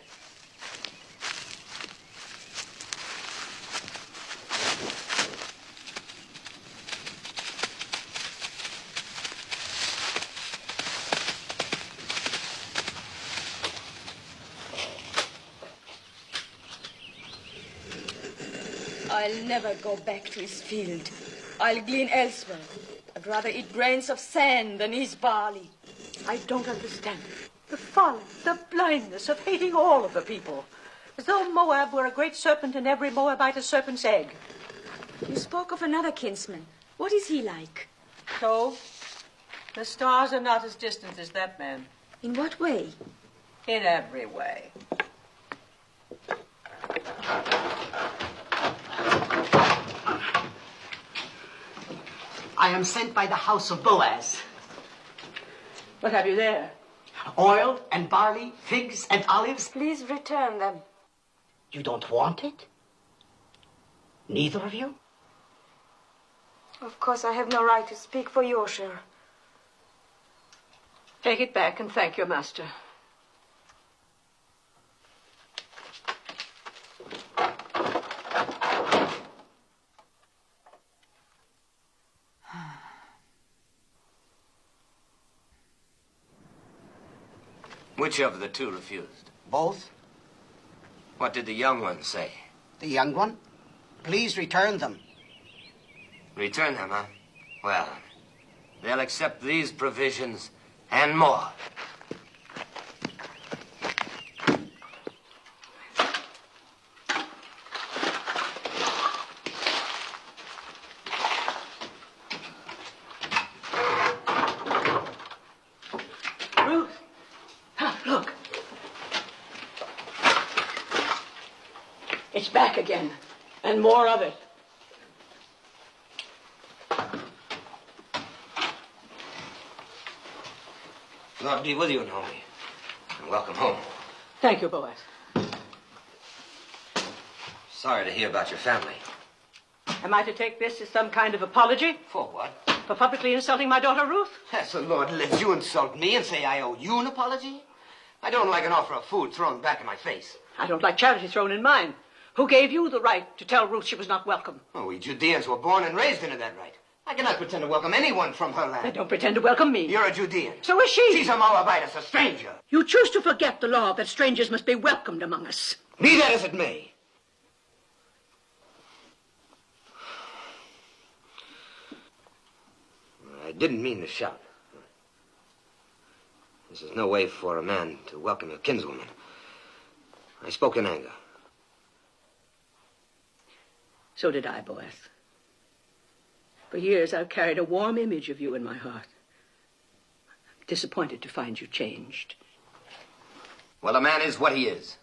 I'll never go back to his field. I'll glean elsewhere. I'd rather eat grains of sand than his barley. I don't understand. The folly, the blindness of hating all of the people. As though Moab were a great serpent and every Moabite a serpent's egg. You spoke of another kinsman. What is he like? So, the stars are not as distant as that man. In what way? In every way. I am sent by the house of Boaz. What have you there? Oil and barley, figs and olives. Please return them. You don't want it? Neither of you? Of course, I have no right to speak for your share. Take it back and thank your master. Which of the two refused? Both. What did the young one say? The young one? Please return them. Return them, huh? Well, they'll accept these provisions and more. It's back again, and more of it. God be with you, Naomi, and welcome home. Thank you, Boaz. Sorry to hear about your family. Am I to take this as some kind of apology? For what? For publicly insulting my daughter Ruth? As the Lord lives, you insult me and say I owe you an apology? I don't like an offer of food thrown back in my face. I don't like charity thrown in mine. Who gave you the right to tell Ruth she was not welcome? Oh, we Judeans were born and raised into that right. I cannot pretend to welcome anyone from her land. Then don't pretend to welcome me. You're a Judean. So is she. She's a Moabitess, a stranger. You choose to forget the law that strangers must be welcomed among us. Be that as it may. I didn't mean to shout. This is no way for a man to welcome a kinswoman. I spoke in anger. So did I, Boaz. For years, I've carried a warm image of you in my heart. I'm disappointed to find you changed. Well, a man is what he is.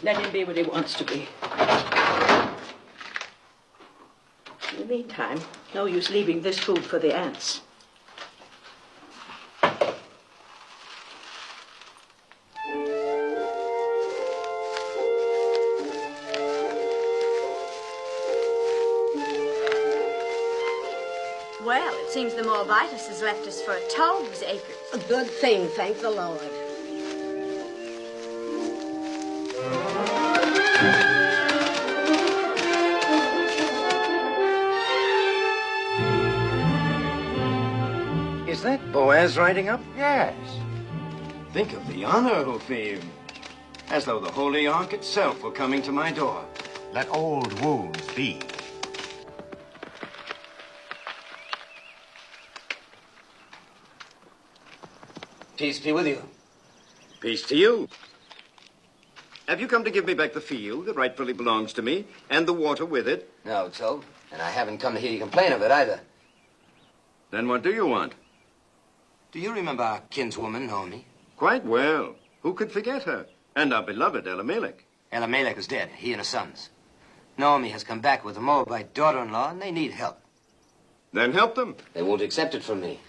Let him be what he wants to be. In the meantime, no use leaving this food for the ants. Well, it seems the Moabitess has left us for a toad's acres. A good thing, thank the Lord. Is that Boaz riding up? Yes. Think of the honor, Hufim. As though the Holy Ark itself were coming to my door. Let old wounds be. Peace be with you. Peace to you. Have you come to give me back the field that rightfully belongs to me, and the water with it? No, Tobe. And I haven't come to hear you complain of it either. Then what do you want? Do you remember our kinswoman, Naomi? Quite well. Who could forget her? And our beloved Elimelech. Elimelech is dead, he and his sons. Naomi has come back with a Moabite daughter-in-law, and they need help. Then help them. They won't accept it from me.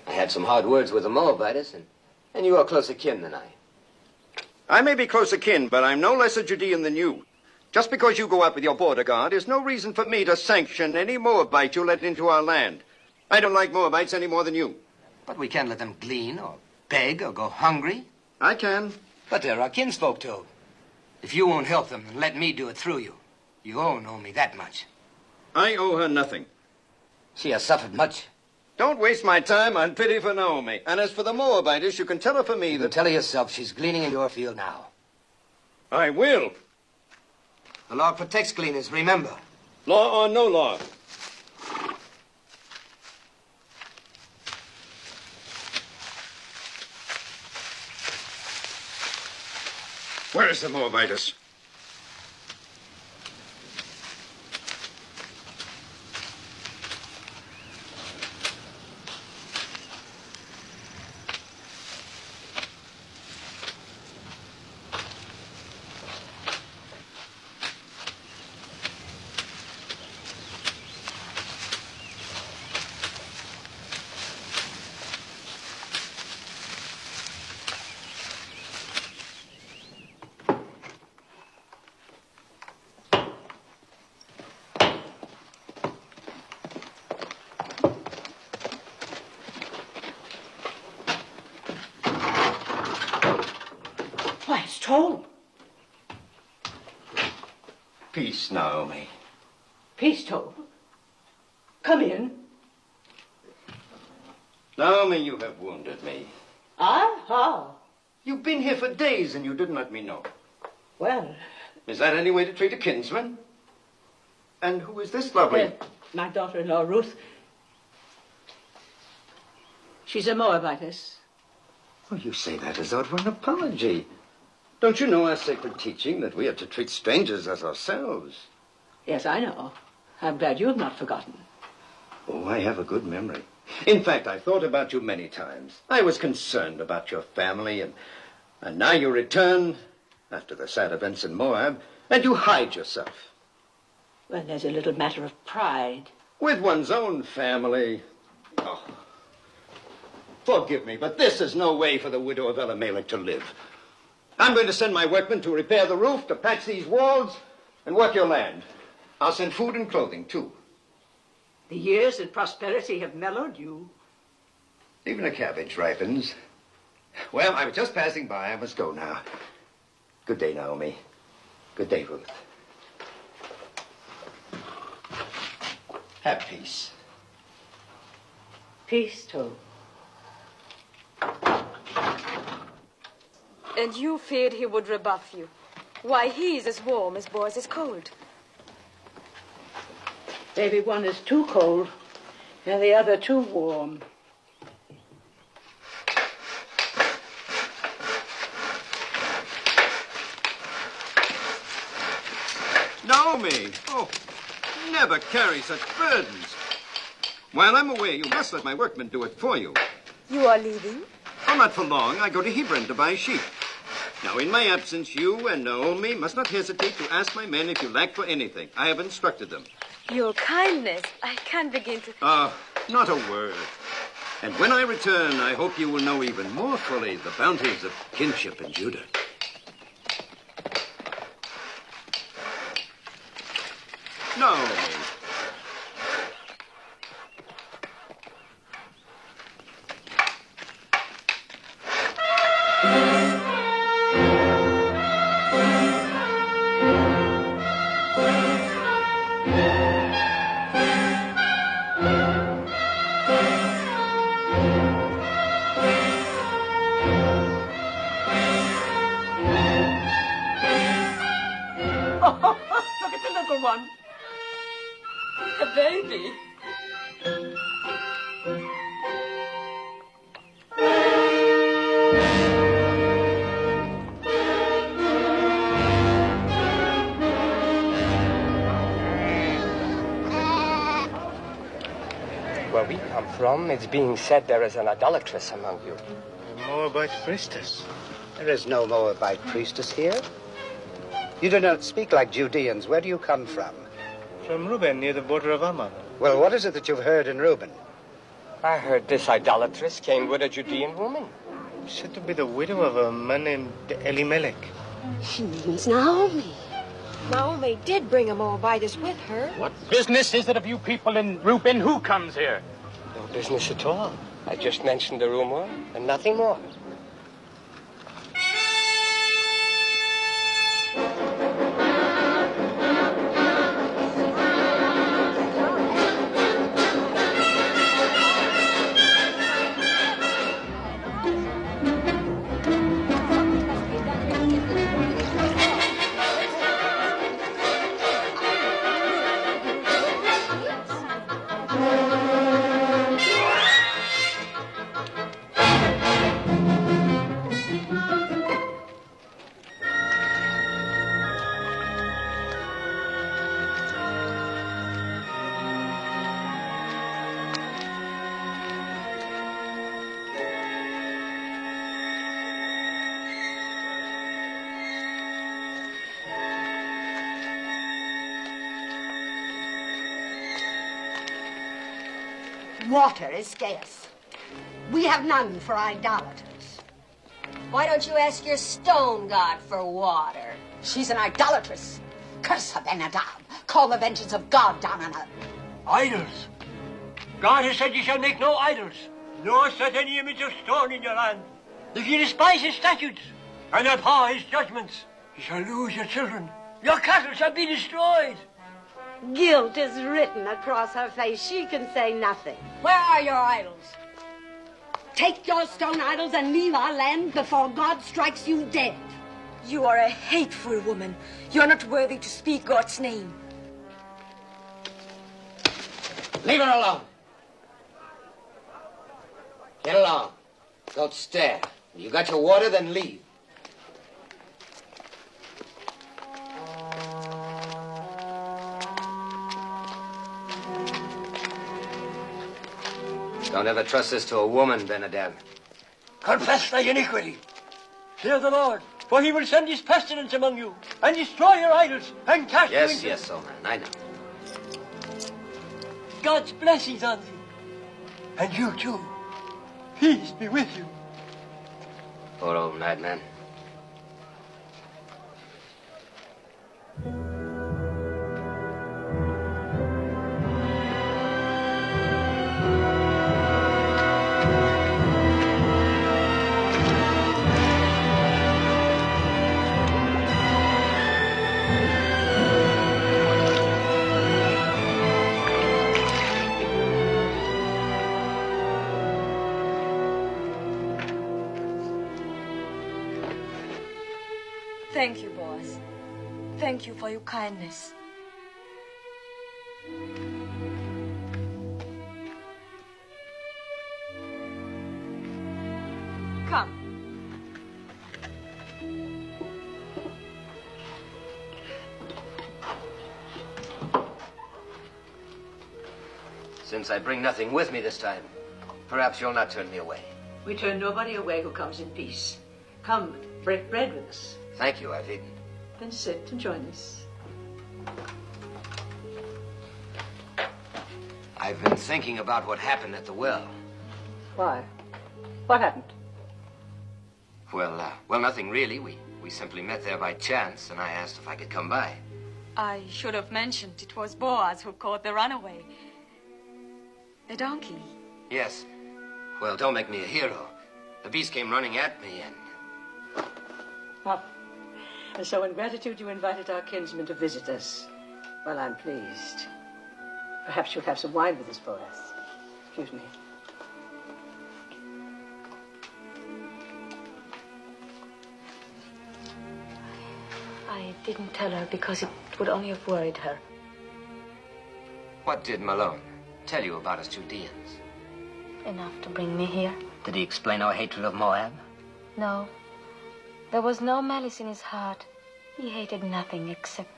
I had some hard words with the Moabites, and you are closer kin than I. I may be close akin, but I'm no less a Judean than you. Just because you go out with your border guard is no reason for me to sanction any Moabite you let into our land. I don't like Moabites any more than you. But we can't let them glean or beg or go hungry. I can. But they're our kinsfolk, Tobe. If you won't help them, then let me do it through you. You owe Naomi that much. I owe her nothing. She has suffered much. Don't waste my time on pity for Naomi. And as for the Moabites, you can tell her for me that... Tell her yourself she's gleaning in your field now. I will. The law protects gleaners, remember. Law or no law. Where is the Moabitus? Why, it's Tobe. Peace, Naomi. Peace, Tobe. Come in. Naomi, you have wounded me. I? How? You've been here for days and you didn't let me know. Well... Is that any way to treat a kinsman? And who is this lovely... my daughter-in-law, Ruth. She's a Moabitess. Oh, you say that as though it were an apology. Don't you know our sacred teaching that we are to treat strangers as ourselves? Yes, I know. I'm glad you have not forgotten. Oh, I have a good memory. In fact, I've thought about you many times. I was concerned about your family, and now you return after the sad events in Moab, and you hide yourself. Well, there's a little matter of pride. With one's own family. Oh, forgive me, but this is no way for the widow of Elimelech to live. I'm going to send my workmen to repair the roof, to patch these walls, and work your land. I'll send food and clothing, too. The years of prosperity have mellowed you. Even a cabbage ripens. Well, I was just passing by. I must go now. Good day, Naomi. Good day, Ruth. Have peace. Peace, Tobe. And you feared he would rebuff you. Why, he's as warm as Boaz is cold. Maybe one is too cold and the other too warm. Naomi! Oh, never carry such burdens. While I'm away, you must let my workmen do it for you. You are leaving? Oh, not for long. I go to Hebron to buy sheep. Now, in my absence, you and Naomi must not hesitate to ask my men if you lack for anything. I have instructed them. Your kindness. I can't begin to... Not a word. And when I return, I hope you will know even more fully the bounties of kinship in Judah. Naomi. little one. A baby. Where we come from, it's being said there is an idolatress among you. A Moabite priestess. There is no Moabite priestess here. You do not speak like Judeans. Where do you come from? From Reuben, near the border of Ammon. Well, what is it that you've heard in Reuben? I heard this idolatress came with a Judean woman. Said to be the widow of a man named Elimelech. She means Naomi. Naomi did bring a Moabitess with her. What business is it of you people in Reuben? Who comes here? No business at all. I just mentioned the rumor and nothing more. Water is scarce. We have none for idolaters. Why don't you ask your stone god for water? She's an idolatress. Curse her, Ben-Adab. Call the vengeance of God down on her. Idols. God has said you shall make no idols, nor set any image of stone in your land. If you despise his statutes and abhor his judgments, you shall lose your children. Your cattle shall be destroyed. Guilt is written across her face. She can say nothing. Where are your idols? Take your stone idols and leave our land before God strikes you dead. You are a hateful woman. You are not worthy to speak God's name. Leave her alone. Get along. Don't stare. You got your water, then leave. Don't ever trust this to a woman, Ben-Adab. Confess thy iniquity. Fear the Lord, for he will send his pestilence among you, and destroy your idols, and cast you into... Yes, old man, I know. God's blessings on thee. And you too. Peace be with you. Poor old madman. Thank you, Boaz. Thank you for your kindness. Come. Since I bring nothing with me this time, perhaps you'll not turn me away. We turn nobody away who comes in peace. Come, break bread with us. Thank you, I've eaten. Then sit and join us. I've been thinking about what happened at the well. Why? What happened? Well, nothing really. We simply met there by chance, and I asked if I could come by. I should have mentioned it was Boaz who caught the runaway. The donkey. Yes. Well, don't make me a hero. The beast came running at me, and... Oh. And so in gratitude you invited our kinsman to visit us. Well, I'm pleased. Perhaps you'll have some wine with us, Boaz. Excuse me. I didn't tell her because it It would only have worried her. What did Malone tell you about us Judeans? Enough to bring me here. Did he explain our hatred of Moab? No. There was no malice in his heart. He hated nothing except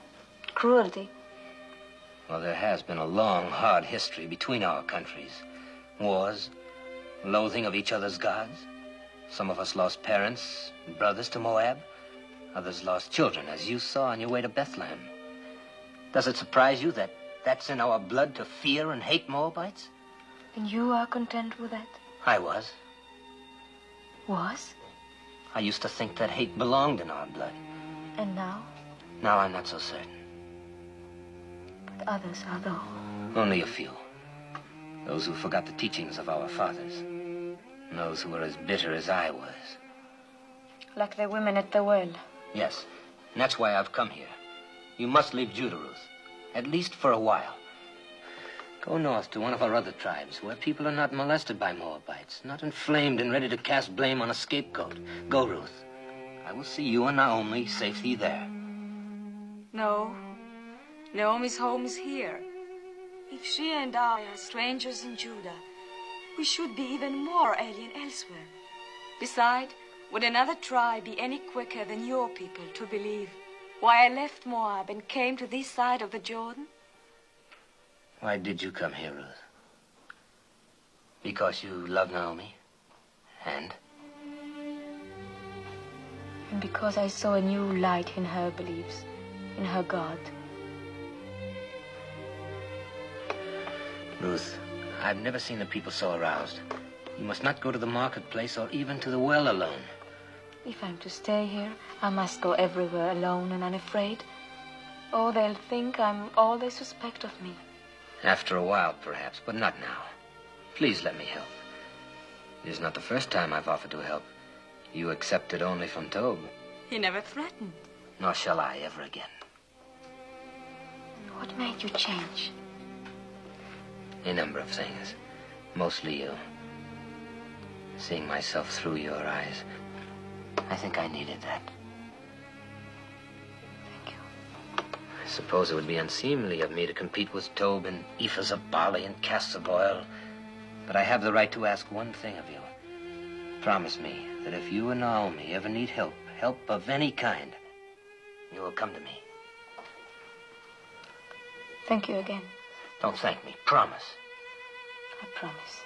cruelty. Well, there has been a long, hard history between our countries. Wars, loathing of each other's gods. Some of us lost parents and brothers to Moab. Others lost children, as you saw on your way to Bethlehem. Does it surprise you that that's in our blood to fear and hate Moabites? And you are content with that? I was. Was? I used to think that hate belonged in our blood. And now? Now I'm not so certain. But others are though. Only a few. Those who forgot the teachings of our fathers. And those who were as bitter as I was. Like the women at the well. Yes, and that's why I've come here. You must leave Judah, Ruth. At least for a while. Go north to one of our other tribes, where people are not molested by Moabites, not inflamed and ready to cast blame on a scapegoat. Go, Ruth. I will see you and Naomi safely there. No. Naomi's home is here. If she and I are strangers in Judah, we should be even more alien elsewhere. Besides, would another tribe be any quicker than your people to believe why I left Moab and came to this side of the Jordan? Why did you come here, Ruth? Because you love Naomi? And? And because I saw a new light in her beliefs, in her God. Ruth, I've never seen the people so aroused. You must not go to the marketplace or even to the well alone. If I'm to stay here, I must go everywhere alone and unafraid. Oh, they'll think I'm all they suspect of me. After a while, perhaps, but not now. Please let me help. It is not the first time I've offered to help. You accepted only from Tob. He never threatened. Nor shall I ever again. What made you change? A number of things. Mostly you. Seeing myself through your eyes. I think I needed that. Thank you. I suppose it would be unseemly of me to compete with Tob in ephahs of barley and casks of oil. But I have the right to ask one thing of you. Promise me that if you and Naomi ever need help of any kind, you will come to me. Thank you again. Don't thank me. Promise. I promise.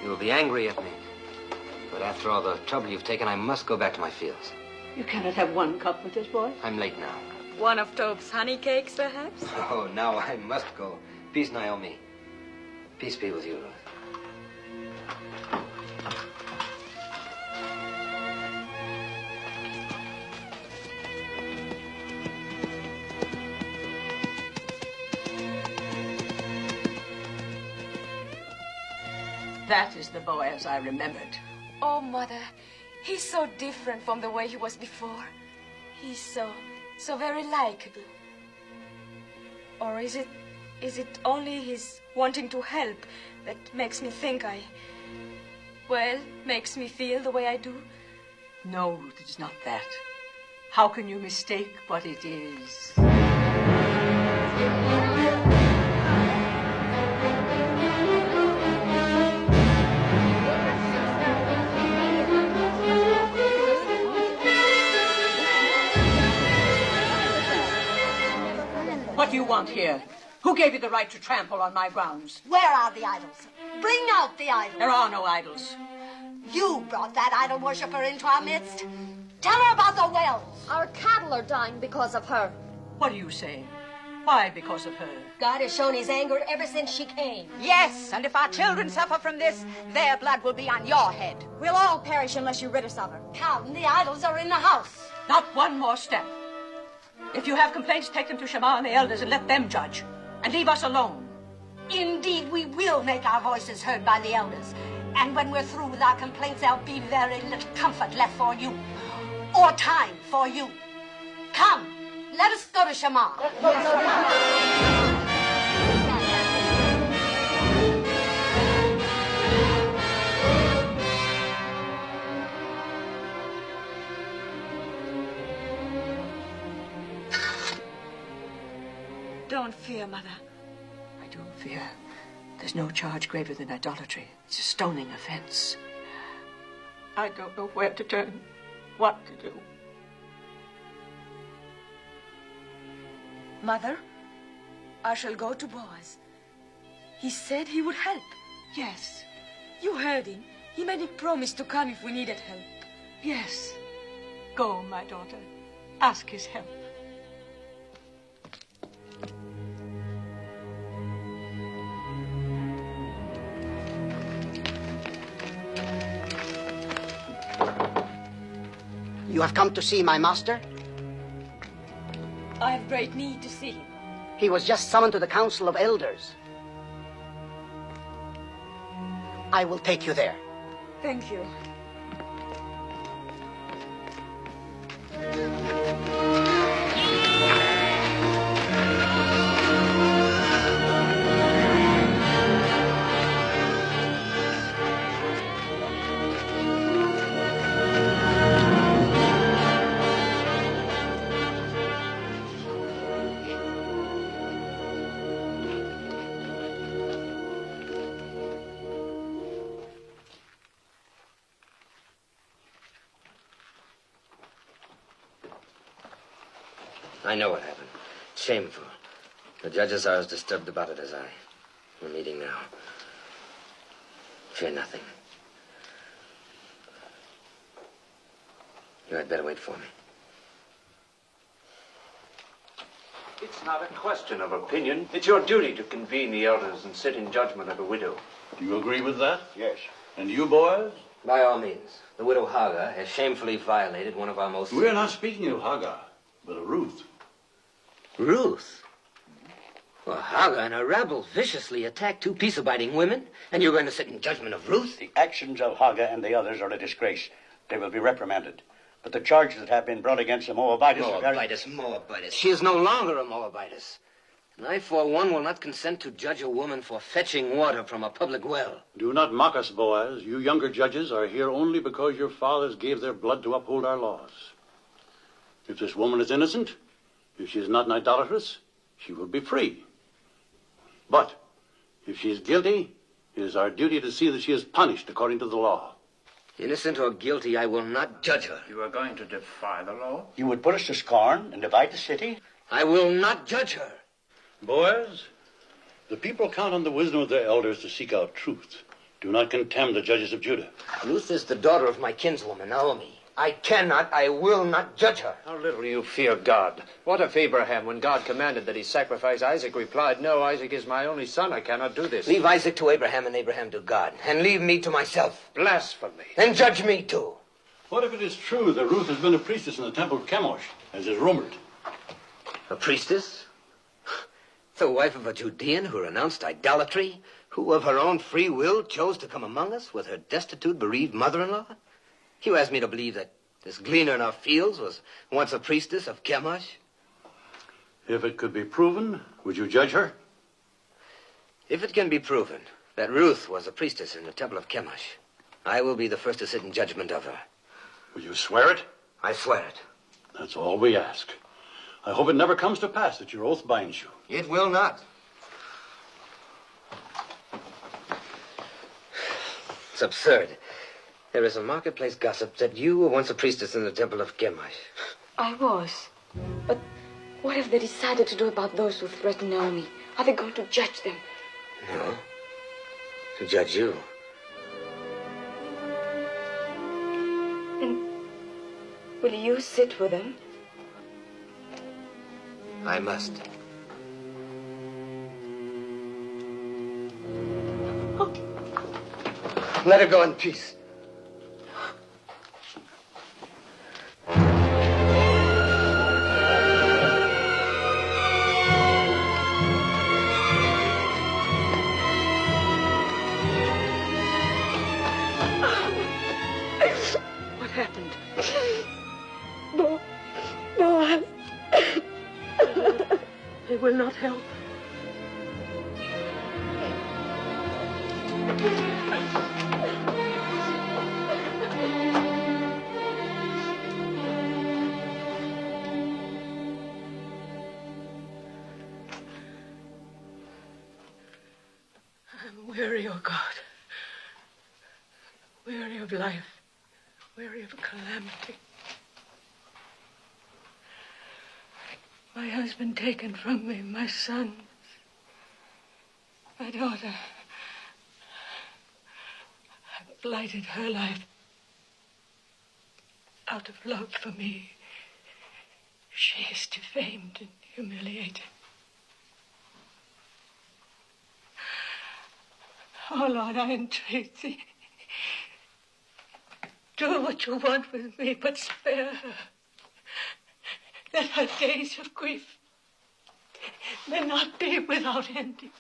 You will be angry at me. But after all the trouble you've taken, I must go back to my fields. You cannot have one cup with this boy. I'm late now. One of Tob's honey cakes, perhaps? Oh, now I must go. Peace, Naomi. Peace be with you, Ruth. That is the Boaz I remembered. Oh, Mother, he's so different from the way he was before. He's so very likable. Or is it only his wanting to help that makes me think makes me feel the way I do? No, Ruth, it's not that. How can you mistake what it is? What do you want here? Who gave you the right to trample on my grounds? Where are the idols? Bring out the idols. There are no idols. You brought that idol worshiper into our midst. Tell her about the wells. Our cattle are dying because of her. What are you saying? Why because of her? God has shown his anger ever since she came. Yes, and if our children suffer from this, their blood will be on your head. We'll all perish unless you rid us of her. Come, the idols are in the house. Not one more step. If you have complaints, take them to Shammah and the elders and let them judge. And leave us alone. Indeed, we will make our voices heard by the elders. And when we're through with our complaints, there'll be very little comfort left for you. Or time for you. Come, let us go to Shammah. Don't fear, Mother. I don't fear. There's no charge graver than idolatry. It's a stoning offense. I don't know where to turn, what to do. Mother, I shall go to Boaz. He said he would help. Yes. You heard him. He made a promise to come if we needed help. Yes. Go, my daughter. Ask his help. You have come to see my master? I have great need to see him. He was just summoned to the Council of Elders. I will take you there. Thank you. I know what happened. Shameful. The judges are as disturbed about it as I. We're meeting now. Fear nothing. You had better wait for me. It's not a question of opinion. It's your duty to convene the elders and sit in judgment of a widow. Do you agree with that? Yes. And you, boys? By all means. The widow Hagar has shamefully violated one of our most... We're not speaking of Hagar, but of Ruth. Ruth? Well, Hagar and her rabble viciously attacked two peace-abiding women, and you're going to sit in judgment of Ruth? The actions of Hagar and the others are a disgrace. They will be reprimanded. But the charges that have been brought against the Moabitess... Moabitess. She is no longer a Moabitess. And I, for one, will not consent to judge a woman for fetching water from a public well. Do not mock us, Boaz. You younger judges are here only because your fathers gave their blood to uphold our laws. If this woman is innocent, if she is not an idolatress, she will be free. But if she is guilty, it is our duty to see that she is punished according to the law. Innocent or guilty, I will not judge her. You are going to defy the law? You would put us to scorn and divide the city? I will not judge her. Boaz, the people count on the wisdom of their elders to seek out truth. Do not contemn the judges of Judah. Ruth is the daughter of my kinswoman, Naomi. I will not judge her. How little you fear God. What if Abraham, when God commanded that he sacrifice Isaac, replied, "No, Isaac is my only son. I cannot do this." Leave Isaac to Abraham and Abraham to God, and leave me to myself. Blasphemy. And judge me too. What if it is true that Ruth has been a priestess in the temple of Chemosh, as is rumored? A priestess? The wife of a Judean who renounced idolatry, who of her own free will chose to come among us with her destitute, bereaved mother-in-law? You ask me to believe that this gleaner in our fields was once a priestess of Chemosh? If it could be proven, would you judge her? If it can be proven that Ruth was a priestess in the temple of Chemosh, I will be the first to sit in judgment of her. Will you swear it? I swear it. That's all we ask. I hope it never comes to pass that your oath binds you. It will not. It's absurd. There is a marketplace gossip that you were once a priestess in the temple of Chemosh. I was. But what have they decided to do about those who threaten Naomi? Are they going to judge them? No. To judge you. And will you sit with them? I must. Let her go in peace. What happened? Boaz. They will not help. Weary, O God. Weary of life. Weary of calamity. My husband taken from me, my son, my daughter. I blighted her life. Out of love for me, she is defamed and humiliated. Oh, Lord, I entreat thee. Do what you want with me, but spare her. That her days of grief may not be without ending.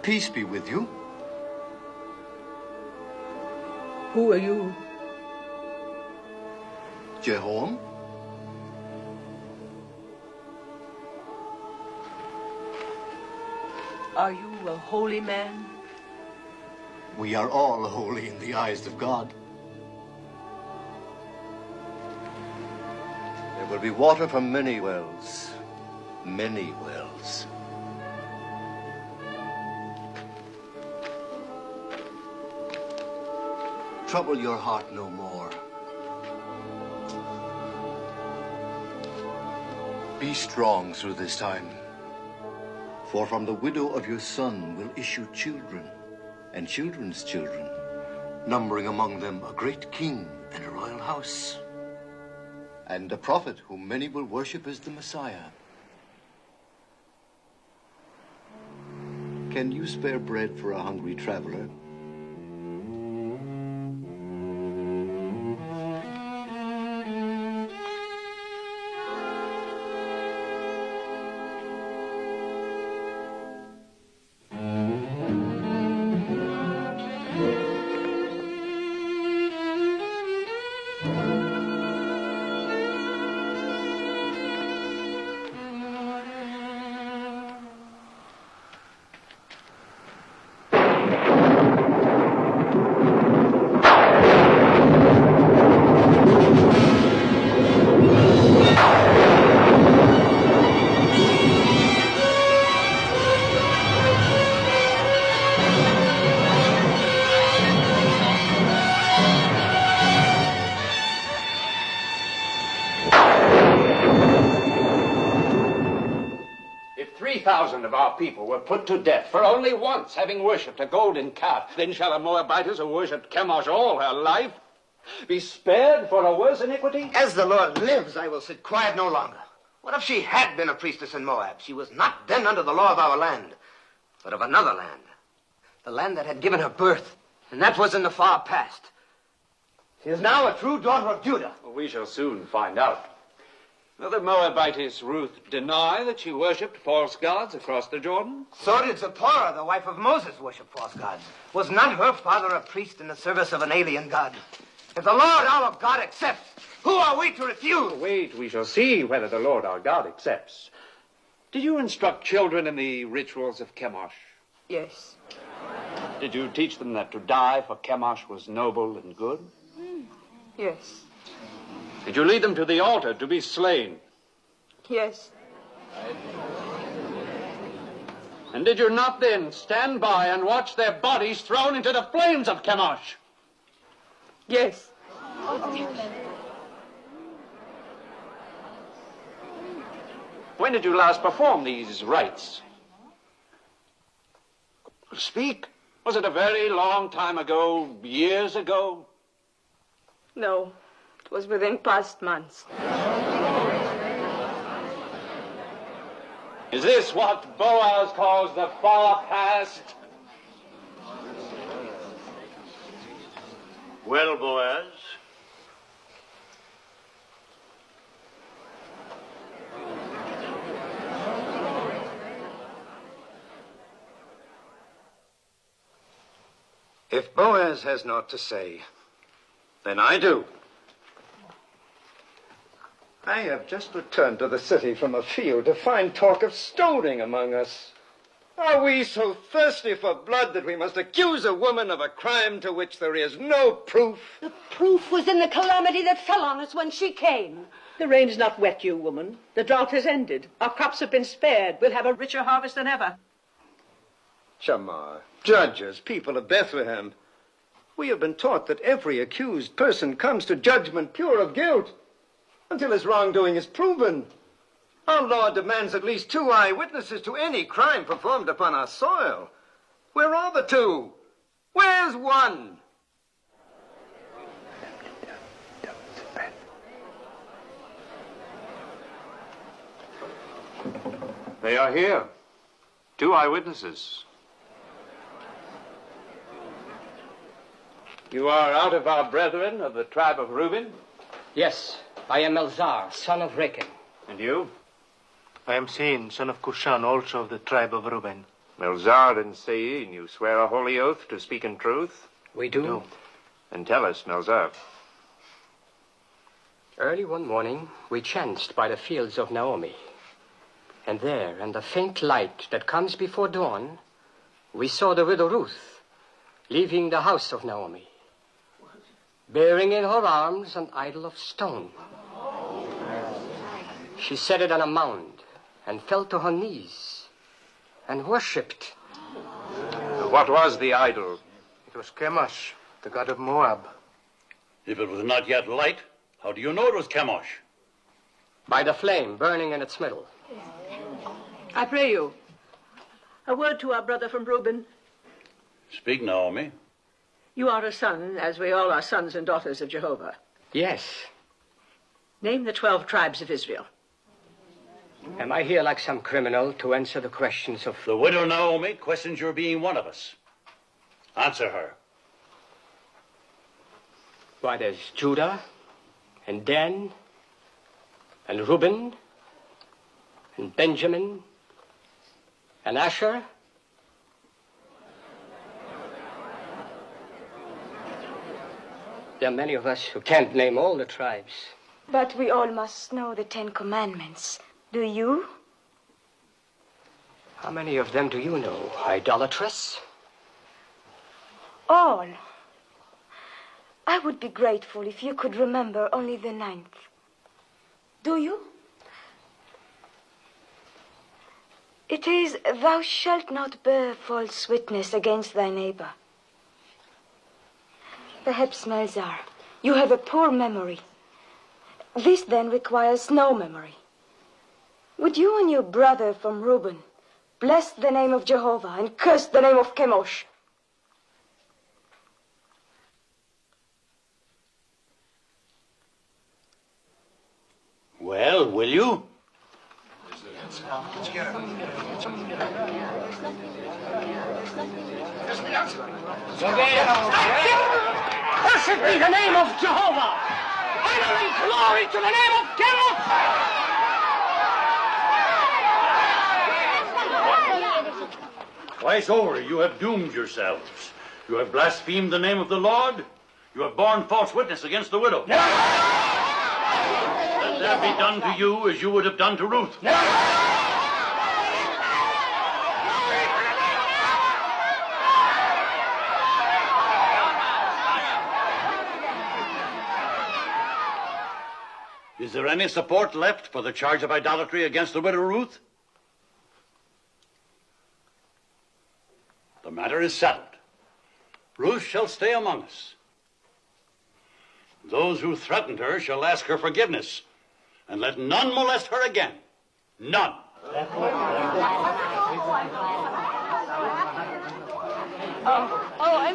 Peace be with you. Who are you? Jehoram? Are you a holy man? We are all holy in the eyes of God. There will be water from many wells. Many wells. Trouble your heart no more. Be strong through this time. For from the widow of your son will issue children, and children's children, numbering among them a great king and a royal house, and a prophet whom many will worship as the Messiah. Can you spare bread for a hungry traveler? Of our people were put to death for only once having worshipped a golden calf. Then shall a Moabitess who worshipped Chemosh all her life be spared for a worse iniquity? As the Lord lives, I will sit quiet no longer. What if she had been a priestess in Moab? She was not then under the law of our land, but of another land. The land that had given her birth, and that was in the far past. She is now a true daughter of Judah. Well, we shall soon find out. Will the Moabitess Ruth deny that she worshipped false gods across the Jordan? So did Zipporah, the wife of Moses, worship false gods. Was not her father a priest in the service of an alien god? If the Lord our God accepts, who are we to refuse? Wait, we shall see whether the Lord our God accepts. Did you instruct children in the rituals of Chemosh? Yes. Did you teach them that to die for Chemosh was noble and good? Yes. Did you lead them to the altar to be slain? Yes. And did you not then stand by and watch their bodies thrown into the flames of Chemosh? Yes. When did you last perform these rites? Speak. Was it a very long time ago, years ago? No, it was within past months. Is this what Boaz calls the far past? Well, Boaz, if Boaz has naught to say, then I do. I have just returned to the city from a field to find talk of stoning among us. Are we so thirsty for blood that we must accuse a woman of a crime to which there is no proof? The proof was in the calamity that fell on us when she came. The rain's not wet you, woman. The drought has ended. Our crops have been spared. We'll have a richer harvest than ever. Shamar, judges, people of Bethlehem, we have been taught that every accused person comes to judgment pure of guilt until his wrongdoing is proven. Our law demands at least 2 eyewitnesses to any crime performed upon our soil. Where are the 2? Where's 1? They are here. 2 eyewitnesses. You are out of our brethren of the tribe of Reuben? Yes, I am Elzar, son of Rechel. And you? I am Sein, son of Cushan, also of the tribe of Reuben. Melzar and Sein, you swear a holy oath to speak in truth? We do. And tell us, Melzar. Early one morning, we chanced by the fields of Naomi. And there, in the faint light that comes before dawn, we saw the widow Ruth leaving the house of Naomi, bearing in her arms an idol of stone. She set it on a mound and fell to her knees and worshipped. What was the idol? It was Chemosh, the god of Moab. If it was not yet light, how do you know it was Chemosh? By the flame burning in its middle. I pray you, a word to our brother from Reuben. Speak, Naomi. You are a son, as we all are sons and daughters of Jehovah. Yes. Name the 12 tribes of Israel. Am I here like some criminal to answer the questions of... The widow Naomi questions your being one of us. Answer her. Why, there's Judah, and Dan, and Reuben, and Benjamin, and Asher. There are many of us who can't name all the tribes. But we all must know the 10 Commandments. Do you? How many of them do you know, idolatress? All. I would be grateful if you could remember only the 9th. Do you? It is, thou shalt not bear false witness against thy neighbor. Perhaps, Melzar, you have a poor memory. This then requires no memory. Would you and your brother from Reuben bless the name of Jehovah and curse the name of Chemosh? Well, will you? Blessed be the name of Jehovah! Honor and glory to the name of Chemosh! Twice over, you have doomed yourselves. You have blasphemed the name of the Lord. You have borne false witness against the widow. Let there be done to you as you would have done to Ruth. Is there any support left for the charge of idolatry against the widow Ruth? The matter is settled. Ruth shall stay among us. Those who threatened her shall ask her forgiveness, and let none molest her again. None. I'm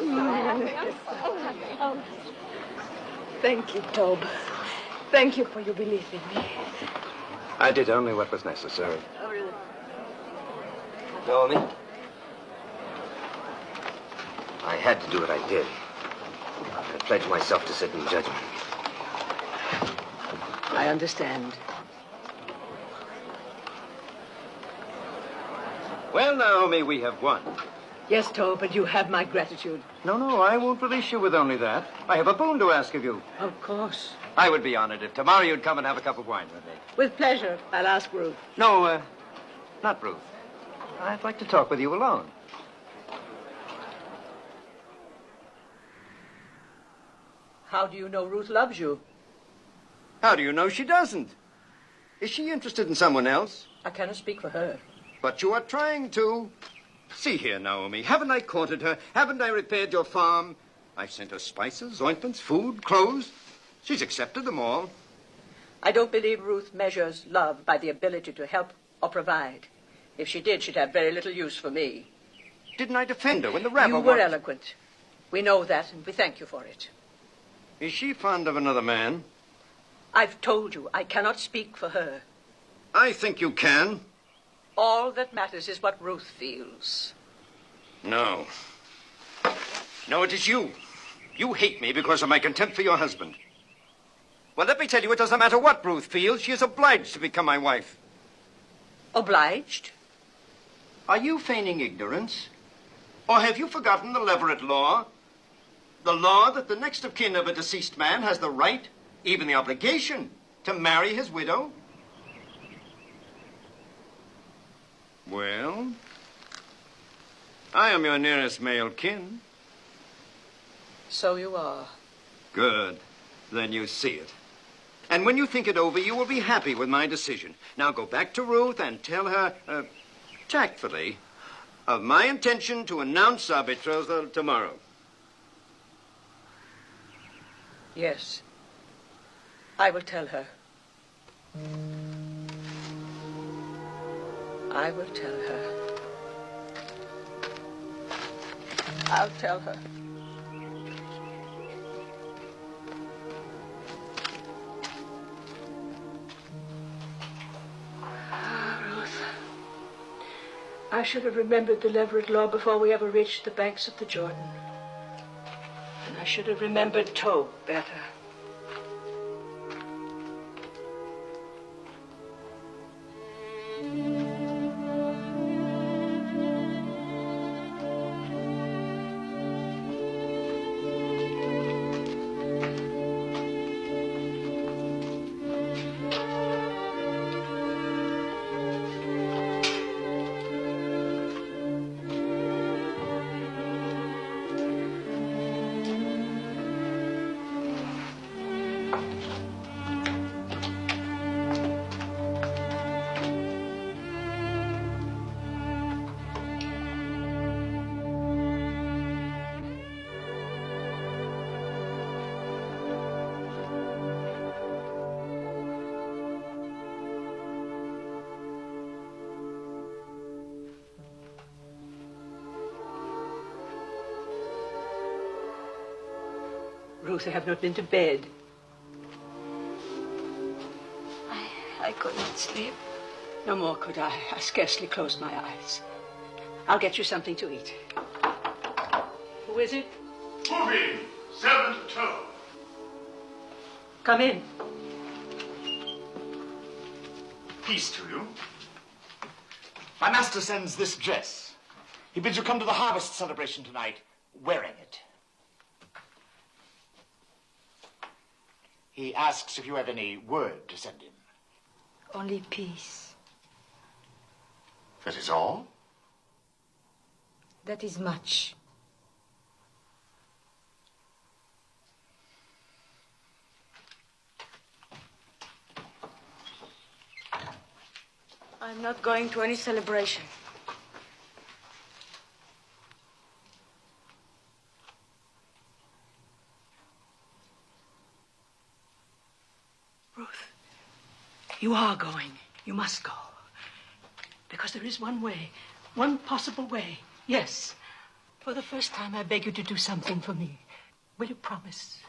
sorry. Oh. Thank you, Tob. Thank you for your belief in me. I did only what was necessary. Oh, really? Naomi? I had to do what I did. I pledged myself to sit in judgment. I understand. Well, Naomi, we have won. Yes, Tob, but you have my gratitude. No, I won't release you with only that. I have a boon to ask of you. Of course. I would be honored if tomorrow you'd come and have a cup of wine with me. With pleasure. I'll ask Ruth. No, not Ruth. I'd like to talk with you alone. How do you know Ruth loves you? How do you know she doesn't? Is she interested in someone else? I cannot speak for her. But you are trying to. See here, Naomi. Haven't I courted her? Haven't I repaired your farm? I've sent her spices, ointments, food, clothes. She's accepted them all. I don't believe Ruth measures love by the ability to help or provide. If she did, she'd have very little use for me. Didn't I defend her when the rabble... You were eloquent. We know that, and we thank you for it. Is she fond of another man? I've told you I cannot speak for her. I think you can. All that matters is what Ruth feels. No. No, it is you. You hate me because of my contempt for your husband. Well, let me tell you, it doesn't matter what Ruth feels. She is obliged to become my wife. Obliged? Are you feigning ignorance? Or have you forgotten the Leverett law? The law that the next of kin of a deceased man has the right, even the obligation, to marry his widow? Well, I am your nearest male kin. So you are. Good. Then you see it. And when you think it over, you will be happy with my decision. Now go back to Ruth and tell her, tactfully, of my intention to announce our betrothal tomorrow. Yes. I will tell her. I will tell her. I'll tell her. Ruth, I should have remembered the Leverett law before we ever reached the banks of the Jordan. And I should have remembered Tob better. Ruth, I have not been to bed. I could not sleep. No more could I. I scarcely closed my eyes. I'll get you something to eat. Who is it? Moving, 7 to 2. Come in. Peace to you. My master sends this dress. He bids you come to the harvest celebration tonight wearing it. He asks if you have any word to send him. Only peace. That is all? That is much. I'm not going to any celebration. Ruth, you are going. You must go. Because there is one way, one possible way. Yes. For the first time, I beg you to do something for me. Will you promise?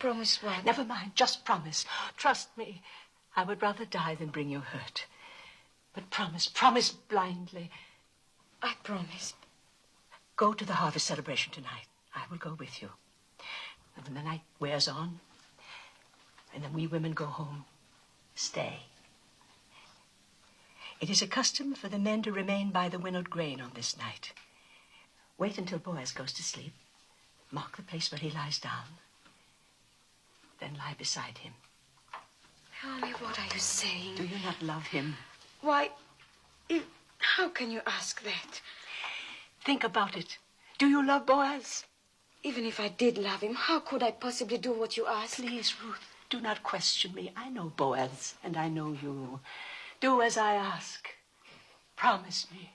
Promise what? Never mind, just promise. Trust me. I would rather die than bring you hurt. But promise blindly. I promise. Go to the harvest celebration tonight. I will go with you. And when the night wears on, and then we women go home, stay. It is a custom for the men to remain by the winnowed grain on this night. Wait until Boaz goes to sleep. Mark the place where he lies down. Then lie beside him. Harley, what are you saying? Do you not love him? Why, how can you ask that? Think about it. Do you love Boaz? Even if I did love him, how could I possibly do what you ask? Please, Ruth, do not question me. I know Boaz, and I know you. Do as I ask. Promise me.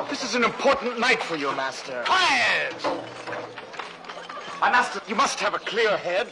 This is an important night for you, Master. Quiet! My master, you must have a clear head.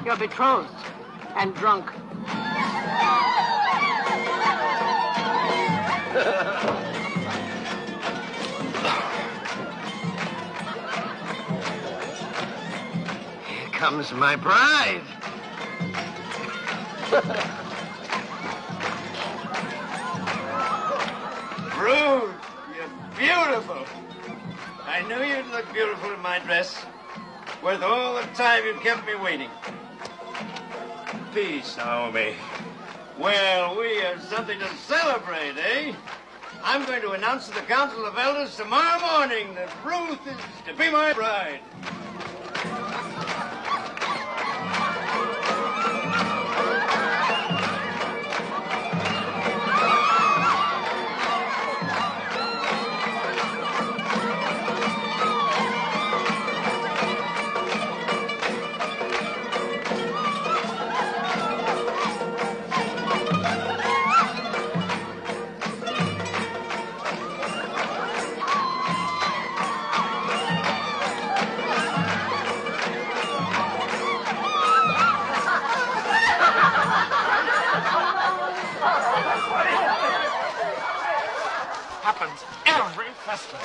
You're betrothed and drunk. Here comes my bride. Ruth, you're beautiful. I knew you'd look beautiful in my dress. Worth all the time you kept me waiting. Peace, Naomi. Well, we have something to celebrate, eh? I'm going to announce to the Council of Elders tomorrow morning that Ruth is to be my bride. Happens every festival.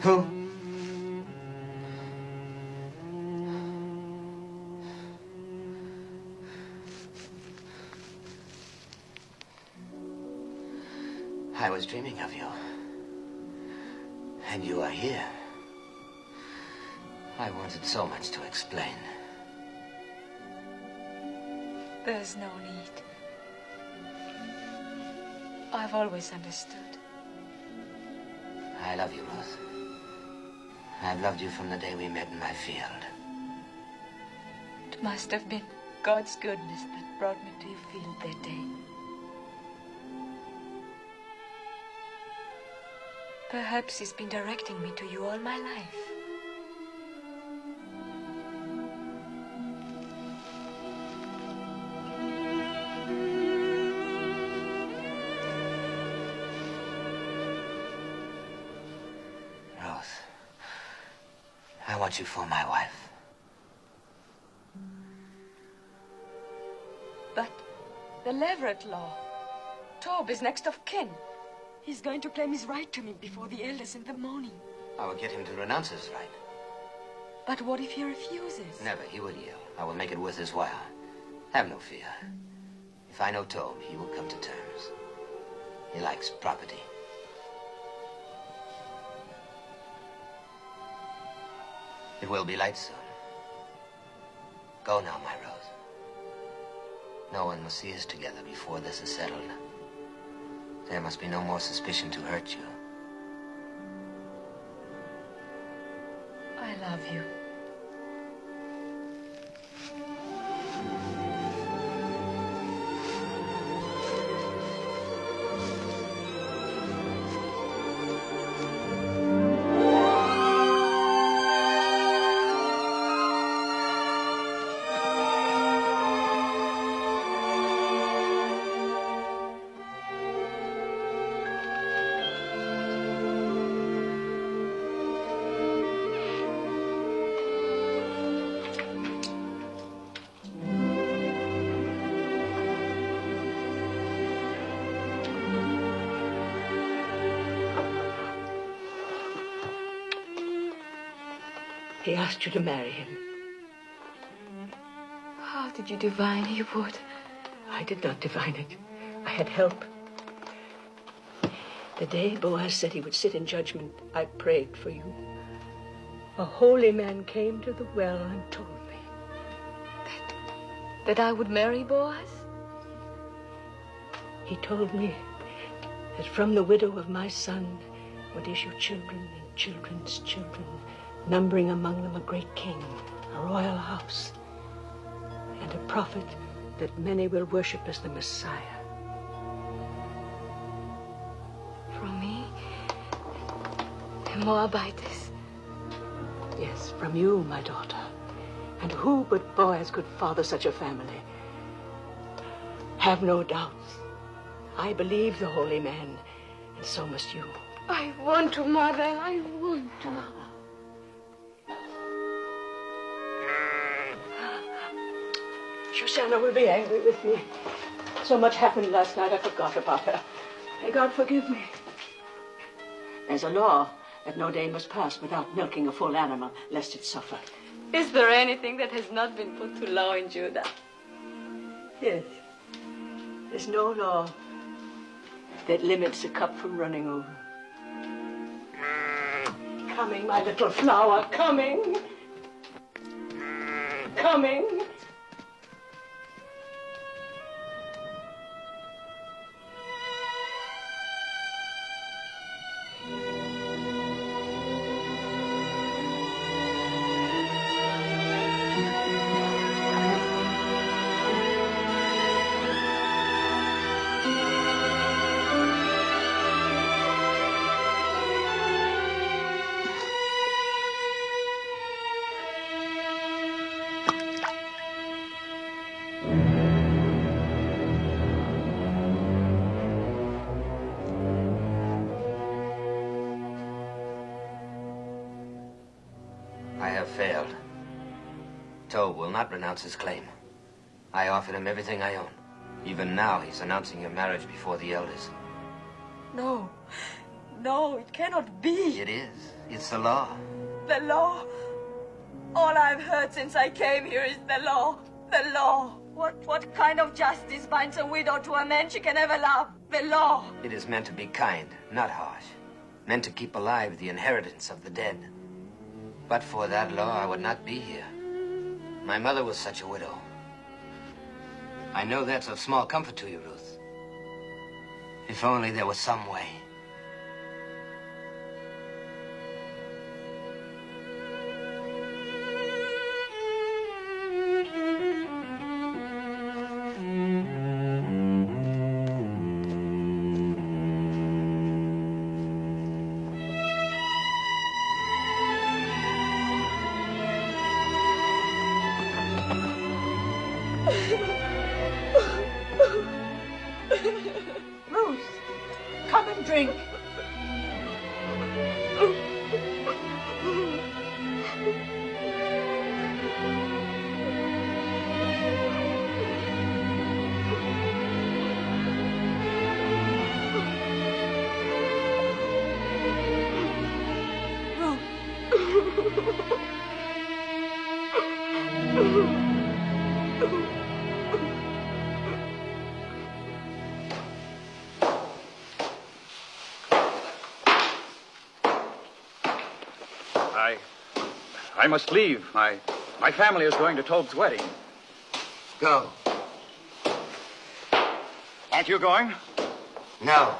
Who? I was dreaming of you. And you are here. I wanted so much to explain. There's no need. I've always understood. I love you, Ruth. I've loved you from the day we met in my field. It must have been God's goodness that brought me to your field that day. Perhaps he's been directing me to you all my life. Ruth, I want you for my wife. But the Leverett law. Tob is next of kin. He's going to claim his right to me before the elders in the morning. I will get him to renounce his right. But what if he refuses? Never, he will yield. I will make it worth his while. Have no fear. If I know Tob, he will come to terms. He likes property. It will be light soon. Go now, my Rose. No one must see us together before this is settled. There must be no more suspicion to hurt you. I love you. He asked you to marry him. How did you divine he would? I did not divine it. I had help. The day Boaz said he would sit in judgment, I prayed for you. A holy man came to the well and told me. That I would marry Boaz? He told me that from the widow of my son would issue children and children's children, numbering among them a great king, a royal house, and a prophet that many will worship as the Messiah. From me? A Moabitess? Yes, from you, my daughter. And who but Boaz could father such a family? Have no doubts. I believe the holy man, and so must you. I want to, Mother. I want to. Susanna will be angry with me. So much happened last night, I forgot about her. May God forgive me. There's a law that no day must pass without milking a full animal, lest it suffer. Is there anything that has not been put to law in Judah? Yes. There's no law that limits a cup from running over. Coming, my little flower, coming. Coming. Failed. Tob will not renounce his claim. I offered him everything I own. Even now, he's announcing your marriage before the elders. No. no, it cannot be. It is. It's the law. The law. All I've heard since I came here is the law. The law. What kind of justice binds a widow to a man she can never love? The law. It is meant to be kind, not harsh. Meant to keep alive the inheritance of the dead. But for that law, I would not be here. My mother was such a widow. I know that's of small comfort to you, Ruth. If only there was some way. Ruth, come and drink. I must leave. My family is going to Tobe's wedding. Go. Aren't you going? No.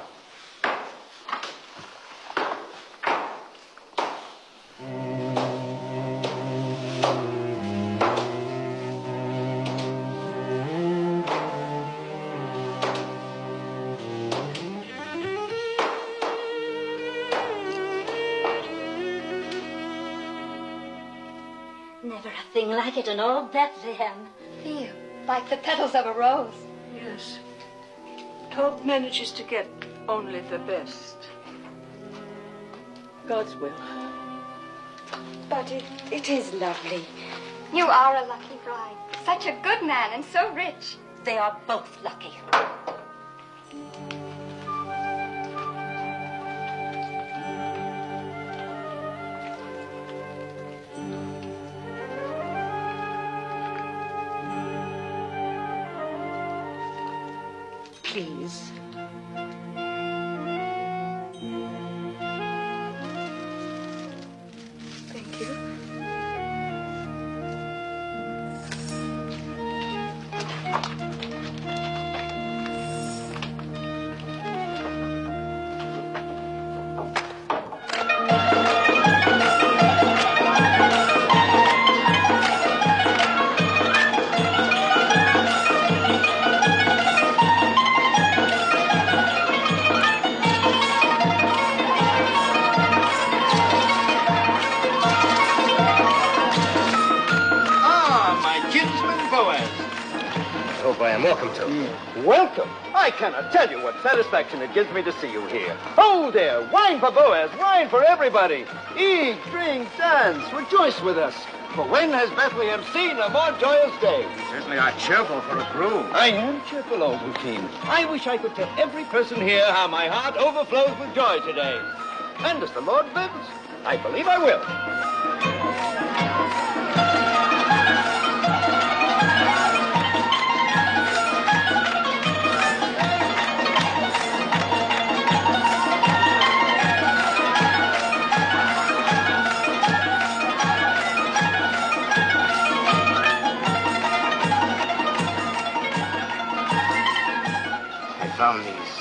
Never a thing like it in all Bethlehem. Feel like the petals of a rose. Yes. Tobe manages to get only the best. God's will. But it is lovely. You are a lucky bride. Such a good man and so rich. They are both lucky. Please. Thank you. I am welcome to. Welcome? I cannot tell you what satisfaction it gives me to see you here. Oh, there, wine for Boaz, wine for everybody. Eat, drink, dance, rejoice with us. For when has Bethlehem seen a more joyous day? You certainly are cheerful for a groom. I am cheerful, old routine. I wish I could tell every person here how my heart overflows with joy today. And as the Lord lives, I believe I will. Found these.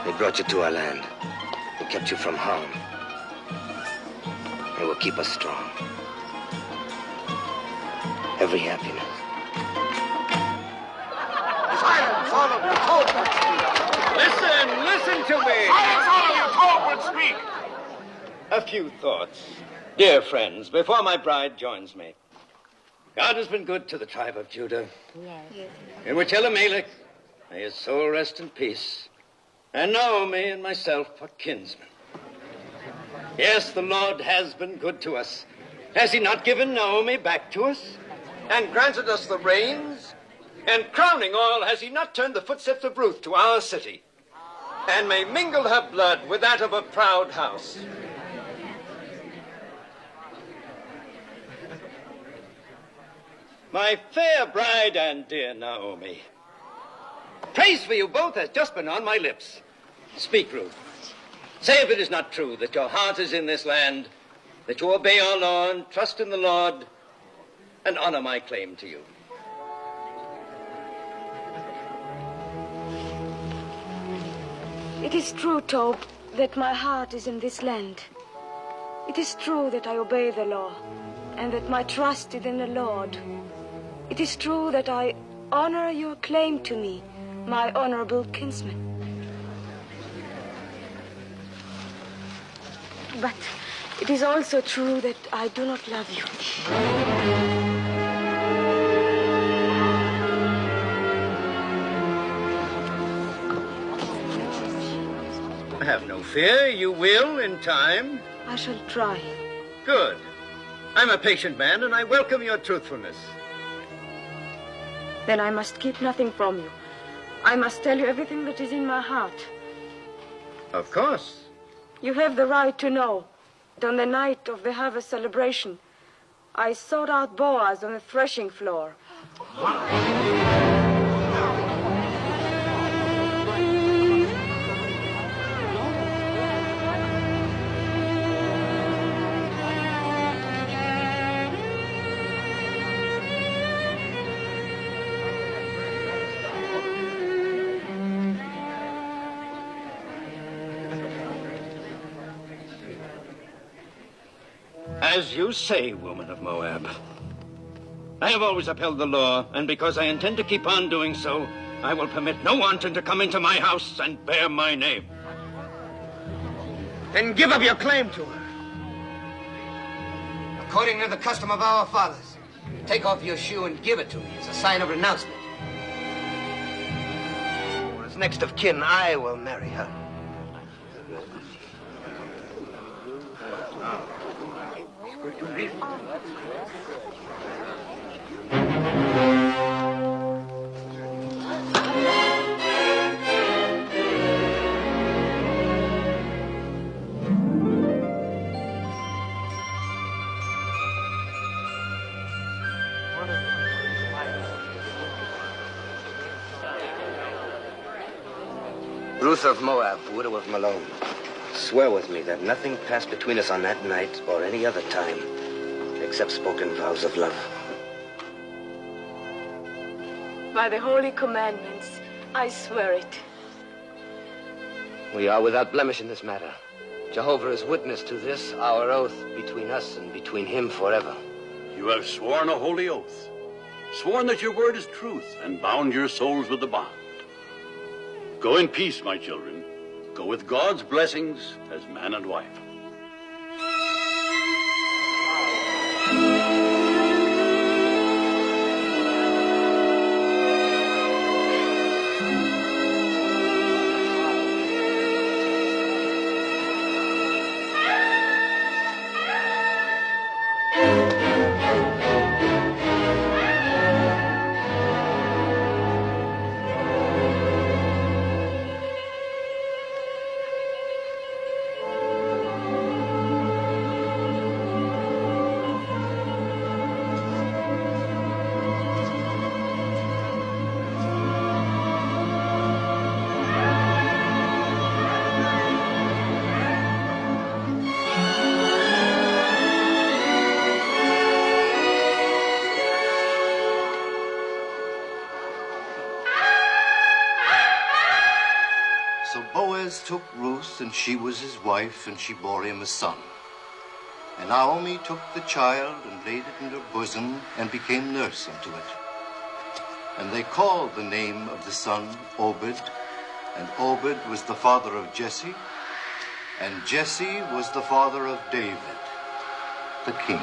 They brought you to our land. They kept you from harm. They will keep us strong. Every happiness. Silence, all of you. Listen to me. Silence, all of you. Talbert, speak. A few thoughts. Dear friends, before my bride joins me. God has been good to the tribe of Judah. Yes. In which Elimelech, may his soul rest in peace, and Naomi and myself are kinsmen. Yes, the Lord has been good to us. Has he not given Naomi back to us? And granted us the rains? And crowning all, has he not turned the footsteps of Ruth to our city? and may mingle her blood with that of a proud house. My fair bride and dear Naomi, praise for you both has just been on my lips. Speak, Ruth. Say if it is not true that your heart is in this land, that you obey our law and trust in the Lord, and honor my claim to you. It is true, Tob, that my heart is in this land. It is true that I obey the law, and that my trust is in the Lord. It is true that I honor your claim to me, my honorable kinsman. But it is also true that I do not love you. Have no fear, you will in time. I shall try. Good. I'm a patient man, and I welcome your truthfulness. Then I must keep nothing from you. I must tell you everything that is in my heart. Of course. You have the right to know that on the night of the harvest celebration, I sought out Boaz on the threshing floor. As you say, woman of Moab. I have always upheld the law, and because I intend to keep on doing so, I will permit no wanton to come into my house and bear my name. Then give up your claim to her. According to the custom of our fathers, take off your shoe and give it to me as a sign of renouncement. Or as next of kin, I will marry her. Ruth of Moab, widow of Malone, swear with me that nothing passed between us on that night or any other time except spoken vows of love. By the holy commandments, I swear it. We are without blemish in this matter. Jehovah is witness to this, our oath between us and between him forever. You have sworn a holy oath, sworn that your word is truth, and bound your souls with the bond. Go in peace, my children. Go with God's blessings as man and wife. Took Ruth, and she was his wife, and she bore him a son. And Naomi took the child and laid it in her bosom and became nurse unto it. And they called the name of the son Obed, and Obed was the father of Jesse, and Jesse was the father of David, the king.